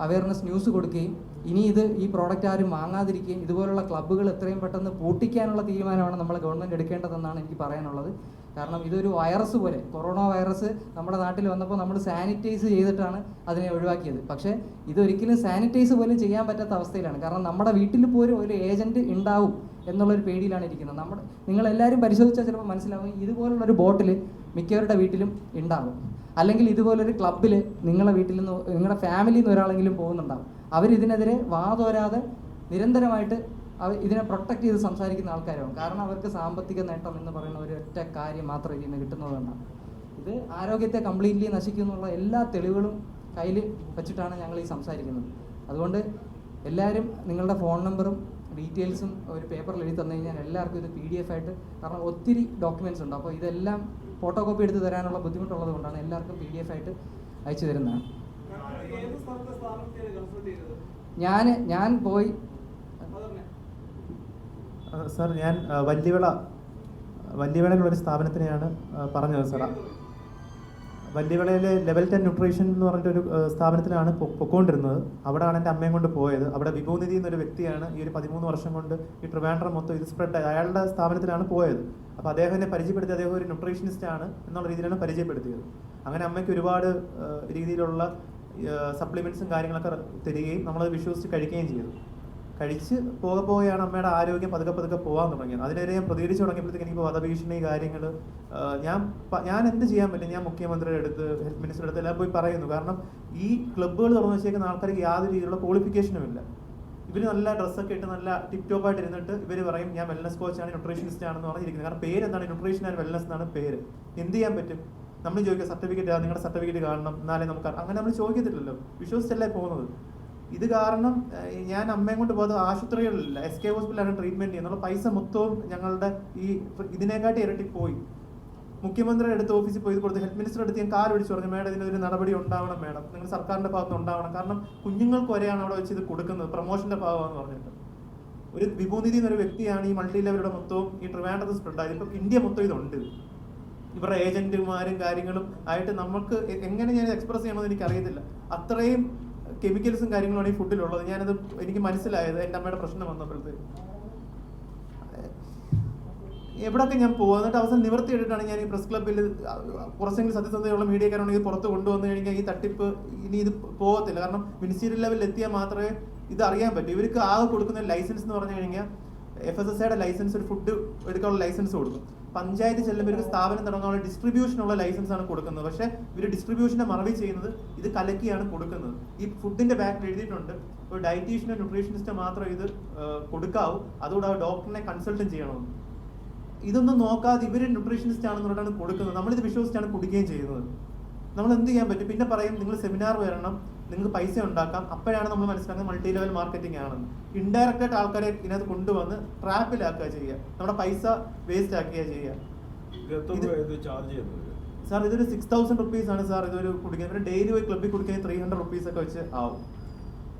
അവയർനെസ് ന്യൂസ് കൊടുക്കുകയും ഇനി ഈ പ്രോഡക്റ്റ് ആരും വാങ്ങാതിരിക്കുകയും ഇതുപോലുള്ള ക്ലബ്ബുകൾ എത്രയും പെട്ടെന്ന് പൂട്ടിക്കാനുള്ള തീരുമാനമാണ് നമ്മളെ ഗവൺമെൻറ് എടുക്കേണ്ടതെന്നാണ് എനിക്ക് പറയാനുള്ളത്. കാരണം ഇതൊരു വൈറസ് പോലെ, കൊറോണ വൈറസ് നമ്മുടെ നാട്ടിൽ വന്നപ്പോൾ നമ്മൾ സാനിറ്റൈസ് ചെയ്തിട്ടാണ് അതിനെ ഒഴിവാക്കിയത്. പക്ഷേ ഇതൊരിക്കലും സാനിറ്റൈസ് പോലും ചെയ്യാൻ പറ്റാത്ത അവസ്ഥയിലാണ്. കാരണം നമ്മുടെ വീട്ടിൽ പോലും ഒരു ഏജൻറ്റ് ഉണ്ടാവും എന്നുള്ളൊരു പേടിയിലാണ് ഇരിക്കുന്നത്. നിങ്ങളെല്ലാവരും പരിശോധിച്ചാൽ ചിലപ്പോൾ മനസ്സിലാവും, ഇതുപോലുള്ളൊരു ബോട്ടിൽ മിക്കവരുടെ വീട്ടിലും ഉണ്ടാകും. അല്ലെങ്കിൽ ഇതുപോലൊരു ക്ലബ്ബിൽ നിങ്ങളുടെ വീട്ടിൽ നിന്ന്, നിങ്ങളുടെ ഫാമിലിയിൽ നിന്ന് ഒരാളെങ്കിലും പോകുന്നുണ്ടാകും. അവരിതിനെതിരെ വാതോരാതെ നിരന്തരമായിട്ട് ഇതിനെ പ്രൊട്ടക്ട് ചെയ്ത് സംസാരിക്കുന്ന ആൾക്കാരാണ്. കാരണം അവർക്ക് സാമ്പത്തിക നേട്ടം എന്ന് പറയുന്ന ഒരു ഒറ്റ കാര്യം മാത്രം ഇതിൽ നിന്ന് കിട്ടുന്നതുകൊണ്ടാണ്. ഇത് ആരോഗ്യത്തെ കംപ്ലീറ്റ്ലി നശിക്കുന്നുള്ള എല്ലാ തെളിവുകളും കയ്യിൽ വെച്ചിട്ടാണ് ഞങ്ങൾ ഈ സംസാരിക്കുന്നത്. അതുകൊണ്ട് എല്ലാവരും നിങ്ങളുടെ ഫോൺ നമ്പറും ഡീറ്റെയിൽസും ഒരു പേപ്പറിൽ എഴുതി തന്നു കഴിഞ്ഞാൽ എല്ലാവർക്കും ഇത് PDF ആയിട്ട്, കാരണം ഒത്തിരി ഡോക്യുമെൻറ്റ്സ് ഉണ്ട്, അപ്പോൾ ഇതെല്ലാം ഫോട്ടോ കോപ്പി എടുത്ത് തരാനുള്ള ബുദ്ധിമുട്ടുള്ളത് കൊണ്ടാണ് എല്ലാവർക്കും PDF ആയിട്ട് അയച്ചു തരുന്നതാണ്. ഞാൻ പോയി സാർ, ഞാൻ വല്യവിളയിലുള്ളൊരു സ്ഥാപനത്തിനെയാണ് പറഞ്ഞത് സാർ. വല്യവിളയിലെ ലെവൽ 10 ന്യൂട്രീഷൻ എന്ന് പറഞ്ഞിട്ടൊരു സ്ഥാപനത്തിലാണ് പൊക്കോണ്ടിരുന്നത്. അവിടെയാണ് എൻ്റെ അമ്മയും കൊണ്ട് പോയത്. അവിടെ വിഭൂനിധി എന്നൊരു വ്യക്തിയാണ് ഈ ഒരു 13 വർഷം കൊണ്ട് ഈ ട്രിവാൻഡ്രം മൊത്തം ഇത് സ്പ്രെഡ്, അയാളുടെ സ്ഥാപനത്തിലാണ് പോയത്. അപ്പോൾ അദ്ദേഹം എന്നെ പരിചയപ്പെടുത്തി, അദ്ദേഹം ഒരു ന്യൂട്രീഷനിസ്റ്റ് ആണ് എന്നുള്ള രീതിയിലാണ് പരിചയപ്പെടുത്തിയത്. അങ്ങനെ അമ്മയ്ക്ക് ഒരുപാട് രീതിയിലുള്ള സപ്ലിമെൻറ്റ്സും കാര്യങ്ങളൊക്കെ തരികയും നമ്മളത് വിശ്വസിച്ച് കഴിക്കുകയും ചെയ്തു. കഴിച്ച് പോകെയാണ് അമ്മയുടെ ആരോഗ്യം പതുക്കെ പോകാൻ തുടങ്ങിയത്. അതിനെതിരെ ഞാൻ പ്രതികരിച്ച് തുടങ്ങിയപ്പോഴത്തേക്ക് എനിക്ക് വധഭീഷണി കാര്യങ്ങൾ, ഞാൻ എന്ത് ചെയ്യാൻ പറ്റും? ഞാൻ മുഖ്യമന്ത്രിയുടെ അടുത്ത്, ഹെൽത്ത് മിനിസ്റ്ററുടെ അടുത്ത് എല്ലാം പോയി പറയുന്നു. കാരണം ഈ ക്ലബ്ബുകൾ തുറന്നു വെച്ചേക്കുന്ന ആൾക്കാർക്ക് യാതൊരു രീതിയിലുള്ള ക്വാളിഫിക്കേഷനും ഇല്ല. ഇവർ നല്ല ഡ്രസ്സൊക്കെ ഇട്ട് നല്ല ടിപ് ടോപ്പായിട്ട് ഇരുന്നിട്ട് ഇവർ പറയും ഞാൻ വെൽനസ് കോച്ചാണ്, ന്യൂട്രീഷനിസ്റ്റ് ആണെന്ന് പറഞ്ഞിരിക്കുന്നത്. കാരണം പേര് എന്താണ്? ന്യൂട്രീഷൻ ആൻഡ് വെൽനസ് എന്നാണ് പേര്. എന്ത് ചെയ്യാൻ പറ്റും? നമ്മൾ ചോദിക്കുക സർട്ടിഫിക്കറ്റ്, നിങ്ങളുടെ സർട്ടിഫിക്കറ്റ് കാണണം എന്നാലേ നമുക്ക്, അങ്ങനെ നമ്മൾ ചോദിക്കത്തില്ലല്ലോ, വിശ്വസിച്ചല്ലേ പോകുന്നത്. ഇത് കാരണം ഞാൻ അമ്മയും കൊണ്ട് പോകുന്നത് ആശുപത്രികളിലില്ല, SK ഹോസ്പിറ്റലാണ് ട്രീറ്റ്മെൻറ്റ് ചെയ്യുന്നത്. പൈസ മൊത്തവും ഞങ്ങളുടെ ഈ ഇതിനെക്കാട്ടി ഇരട്ടി പോയി. മുഖ്യമന്ത്രിയുടെ അടുത്ത് ഓഫീസിൽ പോയി കൊടുത്ത്, ഹെൽത്ത് മിനിസ്റ്ററുടെ അടുത്ത് ഞാൻ കാല് പിടിച്ച് പറഞ്ഞു, മേഡം ഇതിനൊരു നടപടി ഉണ്ടാവണം മേഡം, നിങ്ങൾ സർക്കാരിൻ്റെ ഭാഗത്ത് ഉണ്ടാവണം. കാരണം കുഞ്ഞുങ്ങൾക്ക് വരെയാണ് അവിടെ വെച്ച് ഇത് കൊടുക്കുന്നത്, പ്രൊമോഷൻ്റെ ഭാഗമാണെന്ന് പറഞ്ഞിട്ട്. ഒരു വിഭൂനിധി എന്നൊരു വ്യക്തിയാണ് ഈ മൾട്ടി ലെവലുടെ മൊത്തവും ഈ ട്രിവാൻഡ്രത്ത് സ്പ്രെഡ് ആയത്. ഇപ്പം ഇന്ത്യ മൊത്തം ഇതുണ്ട്. ഇവരുടെ ഏജന്റുമാരും കാര്യങ്ങളും ആയിട്ട് നമുക്ക് എങ്ങനെ ഞാൻ എക്സ്പ്രസ് ചെയ്യണമെന്ന് എനിക്കറിയത്തില്ല. അത്രയും കെമിക്കൽസും കാര്യങ്ങളുമാണ് ഈ ഫുഡിലുള്ളത്. എനിക്ക് മനസ്സിലായത് എൻ്റെ അമ്മയുടെ പ്രശ്നം വന്നപ്പോഴത്തേക്ക്. എവിടെയൊക്കെ ഞാൻ പോകും, എന്നിട്ട് അവസാനം നിവർത്തി ഇട്ടിട്ടാണ് ഞാൻ ഈ പ്രസ് ക്ലബ്ബിൽ കുറച്ചെങ്കിലും സത്യസന്ധതയുള്ള മീഡിയക്കാരുണ്ടെങ്കിൽ പുറത്ത് കൊണ്ടുവന്നു കഴിഞ്ഞാൽ ഈ തട്ടിപ്പ് ഇനി ഇത് പോകത്തില്ല. കാരണം മിനിസ്റ്റീരിയൽ ലെവലിൽ എത്തിയാൽ മാത്രമേ ഇത് അറിയാൻ പറ്റൂ. ഇവർക്ക് ആകെ കൊടുക്കുന്ന ലൈസൻസ് എന്ന് പറഞ്ഞു കഴിഞ്ഞാൽ FSSAയുടെ ലൈസൻസ്, ഒരു ഫുഡ് എടുക്കാനുള്ള ലൈസൻസ് കൊടുക്കും. പഞ്ചായത്ത് ചെല്ലുമ്പോൾ ഇവർക്ക് സ്ഥാപനം തുടങ്ങാനുള്ള ഡിസ്ട്രിബ്യൂഷനുള്ള ലൈസൻസ് ആണ് കൊടുക്കുന്നത്. പക്ഷേ ഇവർ ഡിസ്ട്രിബ്യൂഷനെ മറവി ചെയ്യുന്നത് ഇത് കലക്കിയാണ് കൊടുക്കുന്നത്. ഈ ഫുഡിന്റെ ബാക്കിൽ എഴുതിയിട്ടുണ്ട് ഒരു ഡയറ്റീഷ്യനോ ന്യൂട്രീഷനിസ്റ്റോ മാത്രം ഇത് കൊടുക്കാവൂ, അതുകൂടെ ഡോക്ടറിനെ കൺസൾട്ടും ചെയ്യണമെന്ന്. ഇതൊന്നും നോക്കാതെ ഇവർ ന്യൂട്രീഷനിസ്റ്റ് ആണെന്ന് പറഞ്ഞാണ് കൊടുക്കുന്നത്. നമ്മളിത് വിശ്വസിച്ചാണ് കുടിക്കുകയും ചെയ്യുന്നത്. നമ്മൾ എന്ത് ചെയ്യാൻ പറ്റും? പിന്നെ പറയും നിങ്ങൾ സെമിനാർ വരണം, നിങ്ങൾക്ക് പൈസ ഉണ്ടാക്കാം. അപ്പോഴാണ് നമ്മൾ മനസ്സിലാക്കുന്നത് മൾട്ടി ലെവൽ മാർക്കറ്റിംഗ് ആണെന്ന്. ഇൻഡയറക്റ്റ് ആയിട്ട് ആൾക്കാരെ ഇതിനകത്ത് കൊണ്ടുവന്ന് ട്രാപ്പിലാക്കുക ചെയ്യുക, നമ്മുടെ പൈസ വേസ്റ്റ് ആക്കുക ചെയ്യുക. സാർ ഇതൊരു 6000 റുപ്പീസ് ആണ് സാർ ഇതൊരു കുടിക്കുന്നത്. ഡെയിലി പോയി ക്ലബ്ബിൽ കുടിക്കുന്നത് 300 റുപ്പീസ് ഒക്കെ വെച്ച് ആവും.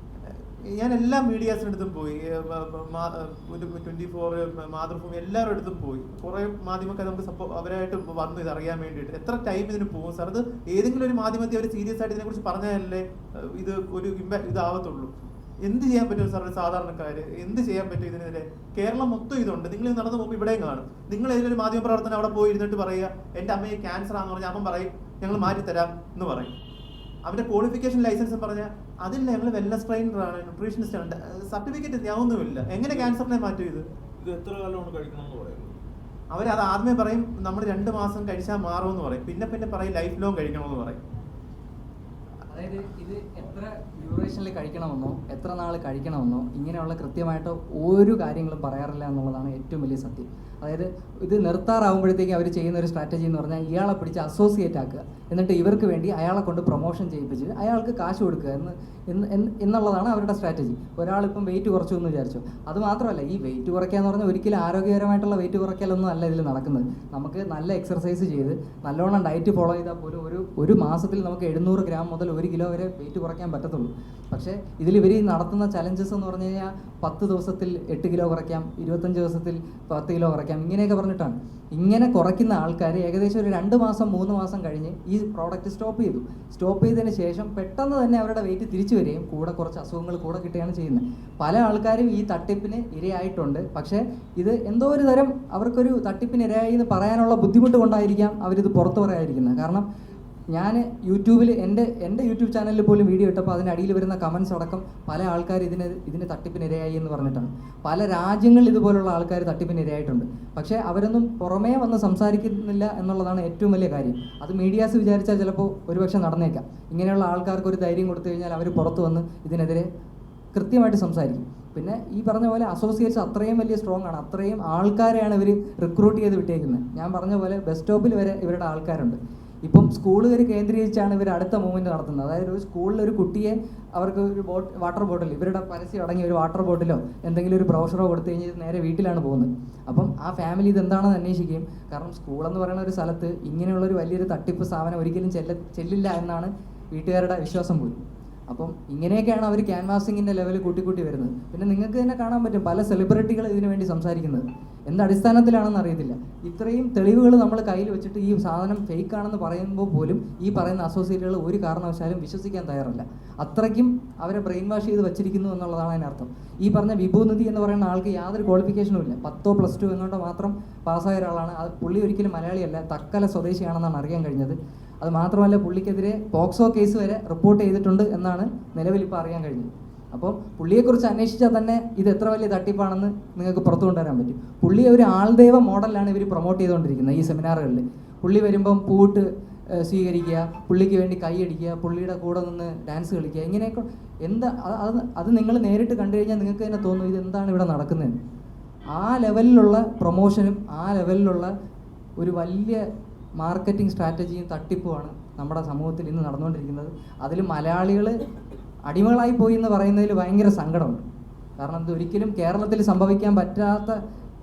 ഞാൻ എല്ലാ മീഡിയാസിൻ്റെ അടുത്തും പോയി, 24, മാതൃഭൂമി, എല്ലാവരുടെ അടുത്തും പോയി. കുറേ മാധ്യമക്കാർ നമുക്ക് അവരായിട്ട് വന്നു ഇത് അറിയാൻ വേണ്ടിയിട്ട്. എത്ര ടൈം ഇതിന് പോകും സാർ? അത് ഏതെങ്കിലും ഒരു മാധ്യമത്തെ അവർ സീരിയസ് ആയിട്ട് ഇതിനെക്കുറിച്ച് പറഞ്ഞാലല്ലേ ഇത് ഒരു ഇതാവത്തുള്ളൂ. എന്ത് ചെയ്യാൻ പറ്റും സാർ? ഒരു സാധാരണക്കാർ എന്ത് ചെയ്യാൻ പറ്റും ഇതിനെതിരെ? കേരളം മൊത്തം ഇതുണ്ട്. നിങ്ങൾ നടന്നു പോകുമ്പോൾ ഇവിടെയും കാണും. നിങ്ങൾ ഏതൊരു മാധ്യമ പ്രവർത്തനം അവിടെ പോയി ഇരുന്നിട്ട് പറയുക എൻ്റെ അമ്മയെ ക്യാൻസർ ആണെന്ന് പറഞ്ഞാൽ അവൻ പറയും ഞങ്ങൾ മാറ്റിത്തരാം എന്ന് പറയും. അവൻ്റെ ക്വാളിഫിക്കേഷൻ ലൈസൻസ് പറഞ്ഞാൽ അതില്ല, ഞങ്ങൾ വെൽനസ് ട്രെയിനറാണ്, ന്യൂട്രീഷനിസ്റ്റ് ആണ്, സർട്ടിഫിക്കറ്റ് ഞാനൊന്നുമില്ല. എങ്ങനെ ക്യാൻസറിനെ മാറ്റും? ഇത് എത്ര കാലമാണ് കഴിക്കണമെന്ന് പറയുന്നത്? അവരത് ആദ്യമേ പറയും നമ്മൾ 2 മാസം കഴിച്ചാൽ മാറുമെന്ന് പറയും. പിന്നെ പറയും ലൈഫ് ലോങ് കഴിക്കണമെന്ന് പറയും. അതായത് ഇത് എത്ര ഡ്യൂറേഷനിൽ കഴിക്കണമെന്നോ എത്ര നാൾ കഴിക്കണമെന്നോ ഇങ്ങനെയുള്ള കൃത്യമായിട്ട് ഒരു കാര്യങ്ങളും പറയാറില്ല എന്നുള്ളതാണ് ഏറ്റവും വലിയ സത്യം. അതായത് ഇത് നിർത്താറാവുമ്പോഴത്തേക്കും അവർ ചെയ്യുന്ന ഒരു സ്ട്രാറ്റജി എന്ന് പറഞ്ഞാൽ ഇയാളെ പിടിച്ച് അസോസിയേറ്റ് ആക്കുക, എന്നിട്ട് ഇവർക്ക് വേണ്ടി അയാളെ കൊണ്ട് പ്രൊമോഷൻ ചെയ്യിപ്പിച്ച് അയാൾക്ക് കാശ് കൊടുക്കുക എന്നുള്ളതാണ് അവരുടെ സ്ട്രാറ്റജി. ഒരാളിപ്പം വെയിറ്റ് കുറച്ചു എന്ന് വിചാരിച്ചു, അത് മാത്രമല്ല ഈ വെയിറ്റ് കുറയ്ക്കുക എന്ന് പറഞ്ഞാൽ ഒരിക്കലും ആരോഗ്യകരമായിട്ടുള്ള വെയിറ്റ് കുറയ്ക്കലൊന്നും അല്ല ഇതിൽ നടക്കുന്നത്. നമുക്ക് നല്ല എക്സർസൈസ് ചെയ്ത് നല്ലോണം ഡയറ്റ് ഫോളോ ചെയ്താൽ പോലും ഒരു മാസത്തിൽ നമുക്ക് 700 ഗ്രാം മുതൽ 1 കിലോ വരെ വെയിറ്റ് കുറയ്ക്കാൻ പറ്റത്തുള്ളൂ. പക്ഷേ ഇതിൽ ഇവർ നടത്തുന്ന ചലഞ്ചസ് എന്ന് പറഞ്ഞു കഴിഞ്ഞാൽ 10 ദിവസത്തിൽ 8 കിലോ കുറയ്ക്കാം, 25 ദിവസത്തിൽ 10 കിലോ കുറയ്ക്കാം, ഇങ്ങനെയൊക്കെ പറഞ്ഞിട്ടാണ്. ഇങ്ങനെ കുറയ്ക്കുന്ന ആൾക്കാർ ഏകദേശം ഒരു 2 മാസം 3 മാസം കഴിഞ്ഞ് ഈ പ്രോഡക്റ്റ് സ്റ്റോപ്പ് ചെയ്തതിന് ശേഷം പെട്ടെന്ന് തന്നെ അവരുടെ വെയിറ്റ് തിരിച്ചു വരികയും കൂടെ കുറച്ച് അസുഖങ്ങൾ കൂടെ കിട്ടുകയാണ് ചെയ്യുന്നത്. പല ആൾക്കാരും ഈ തട്ടിപ്പിന് ഇരയായിട്ടുണ്ട്. പക്ഷേ ഇത് എന്തോ ഒരു തരം അവർക്കൊരു തട്ടിപ്പിന് ഇരയായി എന്ന് പറയാനുള്ള ബുദ്ധിമുട്ട് കൊണ്ടായിരിക്കാം അവരിത് പുറത്തു പറയാതിരിക്കുന്നത്. കാരണം ഞാൻ യൂട്യൂബിൽ എൻ്റെ യൂട്യൂബ് ചാനലിൽ പോലും വീഡിയോ ഇട്ടപ്പോൾ അതിൻ്റെ അടിയിൽ വരുന്ന കമൻസ് അടക്കം പല ആൾക്കാർ ഇതിന് തട്ടിപ്പിനിരയായി എന്ന് പറഞ്ഞിട്ടാണ്. പല രാജ്യങ്ങളിൽ ഇതുപോലുള്ള ആൾക്കാർ തട്ടിപ്പിനിരയായിട്ടുണ്ട്. പക്ഷേ അവരൊന്നും പുറമേ വന്ന് സംസാരിക്കുന്നില്ല എന്നുള്ളതാണ് ഏറ്റവും വലിയ കാര്യം. അത് മീഡിയാസ് വിചാരിച്ചാൽ ചിലപ്പോൾ ഒരുപക്ഷെ നടന്നേക്കാം. ഇങ്ങനെയുള്ള ആൾക്കാർക്ക് ഒരു ധൈര്യം കൊടുത്തു കഴിഞ്ഞാൽ അവർ പുറത്ത് വന്ന് ഇതിനെതിരെ കൃത്യമായിട്ട് സംസാരിക്കും. പിന്നെ ഈ പറഞ്ഞ പോലെ അസോസിയേറ്റ്സ് അത്രയും വലിയ സ്ട്രോങ് ആണ്. അത്രയും ആൾക്കാരെയാണ് ഇവർ റിക്രൂട്ട് ചെയ്ത് വിട്ടേക്കുന്നത്. ഞാൻ പറഞ്ഞ പോലെ ബസ് സ്റ്റോപ്പിൽ വരെ ഇവരുടെ ആൾക്കാരുണ്ട്. ഇപ്പം സ്കൂളുകാർ കേന്ദ്രീകരിച്ചാണ് ഇവർ അടുത്ത മൂവ്മെൻറ്റ് നടത്തുന്നത്. അതായത് ഒരു സ്കൂളിൽ ഒരു കുട്ടിയെ അവർക്ക് ഒരു വാട്ടർ ബോട്ടിൽ, ഇവരുടെ പരസ്യം അടങ്ങിയ ഒരു വാട്ടർ ബോട്ടിലോ എന്തെങ്കിലും ഒരു ബ്രോഷറോ കൊടുത്തു കഴിഞ്ഞാൽ നേരെ വീട്ടിലാണ് പോകുന്നത്. അപ്പം ആ ഫാമിലി ഇതെന്താണെന്ന് അന്വേഷിക്കുകയും, കാരണം സ്കൂളെന്ന് പറയുന്ന ഒരു സ്ഥലത്ത് ഇങ്ങനെയുള്ളൊരു വലിയൊരു തട്ടിപ്പ് സ്ഥാപനം ഒരിക്കലും ചെല്ലില്ല എന്നാണ് വീട്ടുകാരുടെ വിശ്വാസം പോലും. അപ്പം ഇങ്ങനെയൊക്കെയാണ് അവർ ക്യാൻവാസിങ്ങിൻ്റെ ലെവൽ കൂട്ടിക്കൂട്ടി വരുന്നത്. പിന്നെ നിങ്ങൾക്ക് തന്നെ കാണാൻ പറ്റും പല സെലിബ്രിറ്റികൾ ഇതിനു വേണ്ടി സംസാരിക്കുന്നത്. എന്ത് അടിസ്ഥാനത്തിലാണെന്ന് അറിയത്തില്ല. ഇത്രയും തെളിവുകൾ നമ്മൾ കയ്യിൽ വെച്ചിട്ട് ഈ സാധനം ഫേക്ക് ആണെന്ന് പറയുമ്പോൾ പോലും ഈ പറയുന്ന അസോസിയേറ്റുകൾ ഒരു കാരണവശാലും വിശ്വസിക്കാൻ തയ്യാറല്ല. അത്രയ്ക്കും അവരെ ബ്രെയിൻ വാഷ് ചെയ്ത് വെച്ചിരിക്കുന്നു എന്നുള്ളതാണ് അതിനർത്ഥം. ഈ പറഞ്ഞ വിഭൂനിധി എന്ന് പറയുന്ന ആൾക്ക് യാതൊരു ക്വാളിഫിക്കേഷനും ഇല്ല. 10 + 2 എങ്ങോട്ടോ മാത്രം പാസ്സായ ഒരാളാണ്. അത് പുള്ളി ഒരിക്കലും മലയാളിയല്ല, തക്കല സ്വദേശിയാണെന്നാണ് അറിയാൻ കഴിഞ്ഞത്. അത് മാത്രമല്ല പുള്ളിക്കെതിരെ പോക്സോ കേസ് വരെ റിപ്പോർട്ട് ചെയ്തിട്ടുണ്ട് എന്നാണ് നിലവിൽ ഇപ്പോൾ അറിയാൻ കഴിഞ്ഞത്. അപ്പം പുള്ളിയെക്കുറിച്ച് അന്വേഷിച്ചാൽ തന്നെ ഇത് എത്ര വലിയ തട്ടിപ്പാണെന്ന് നിങ്ങൾക്ക് പുറത്തു കൊണ്ടുവരാൻ പറ്റും. പുള്ളിയെ ഒരു ആൾദൈവ മോഡലാണ് ഇവർ പ്രൊമോട്ട് ചെയ്തുകൊണ്ടിരിക്കുന്നത് ഈ സെമിനാറുകളിൽ. പുള്ളി വരുമ്പം പൂട്ട് സ്വീകരിക്കുക, പുള്ളിക്ക് വേണ്ടി കൈയടിക്കുക, പുള്ളിയുടെ കൂടെ നിന്ന് ഡാൻസ് കളിക്കുക, ഇങ്ങനെയൊക്കെ അത് നിങ്ങൾ നേരിട്ട് കണ്ടു കഴിഞ്ഞാൽ നിങ്ങൾക്ക് തന്നെ തോന്നും ഇതെന്താണ് ഇവിടെ നടക്കുന്നതെന്ന്. ആ ലെവലിലുള്ള പ്രൊമോഷനും ആ ലെവലിലുള്ള ഒരു വലിയ മാർക്കറ്റിംഗ് സ്ട്രാറ്റജിയും തട്ടിപ്പുമാണ് നമ്മുടെ സമൂഹത്തിൽ ഇന്ന് നടന്നുകൊണ്ടിരിക്കുന്നത്. അതിൽ മലയാളികൾ അടിമകളായി പോയി എന്ന് പറയുന്നതിൽ ഭയങ്കര സങ്കടമുണ്ട്. കാരണം ഇത് ഒരിക്കലും കേരളത്തിൽ സംഭവിക്കാൻ പറ്റാത്ത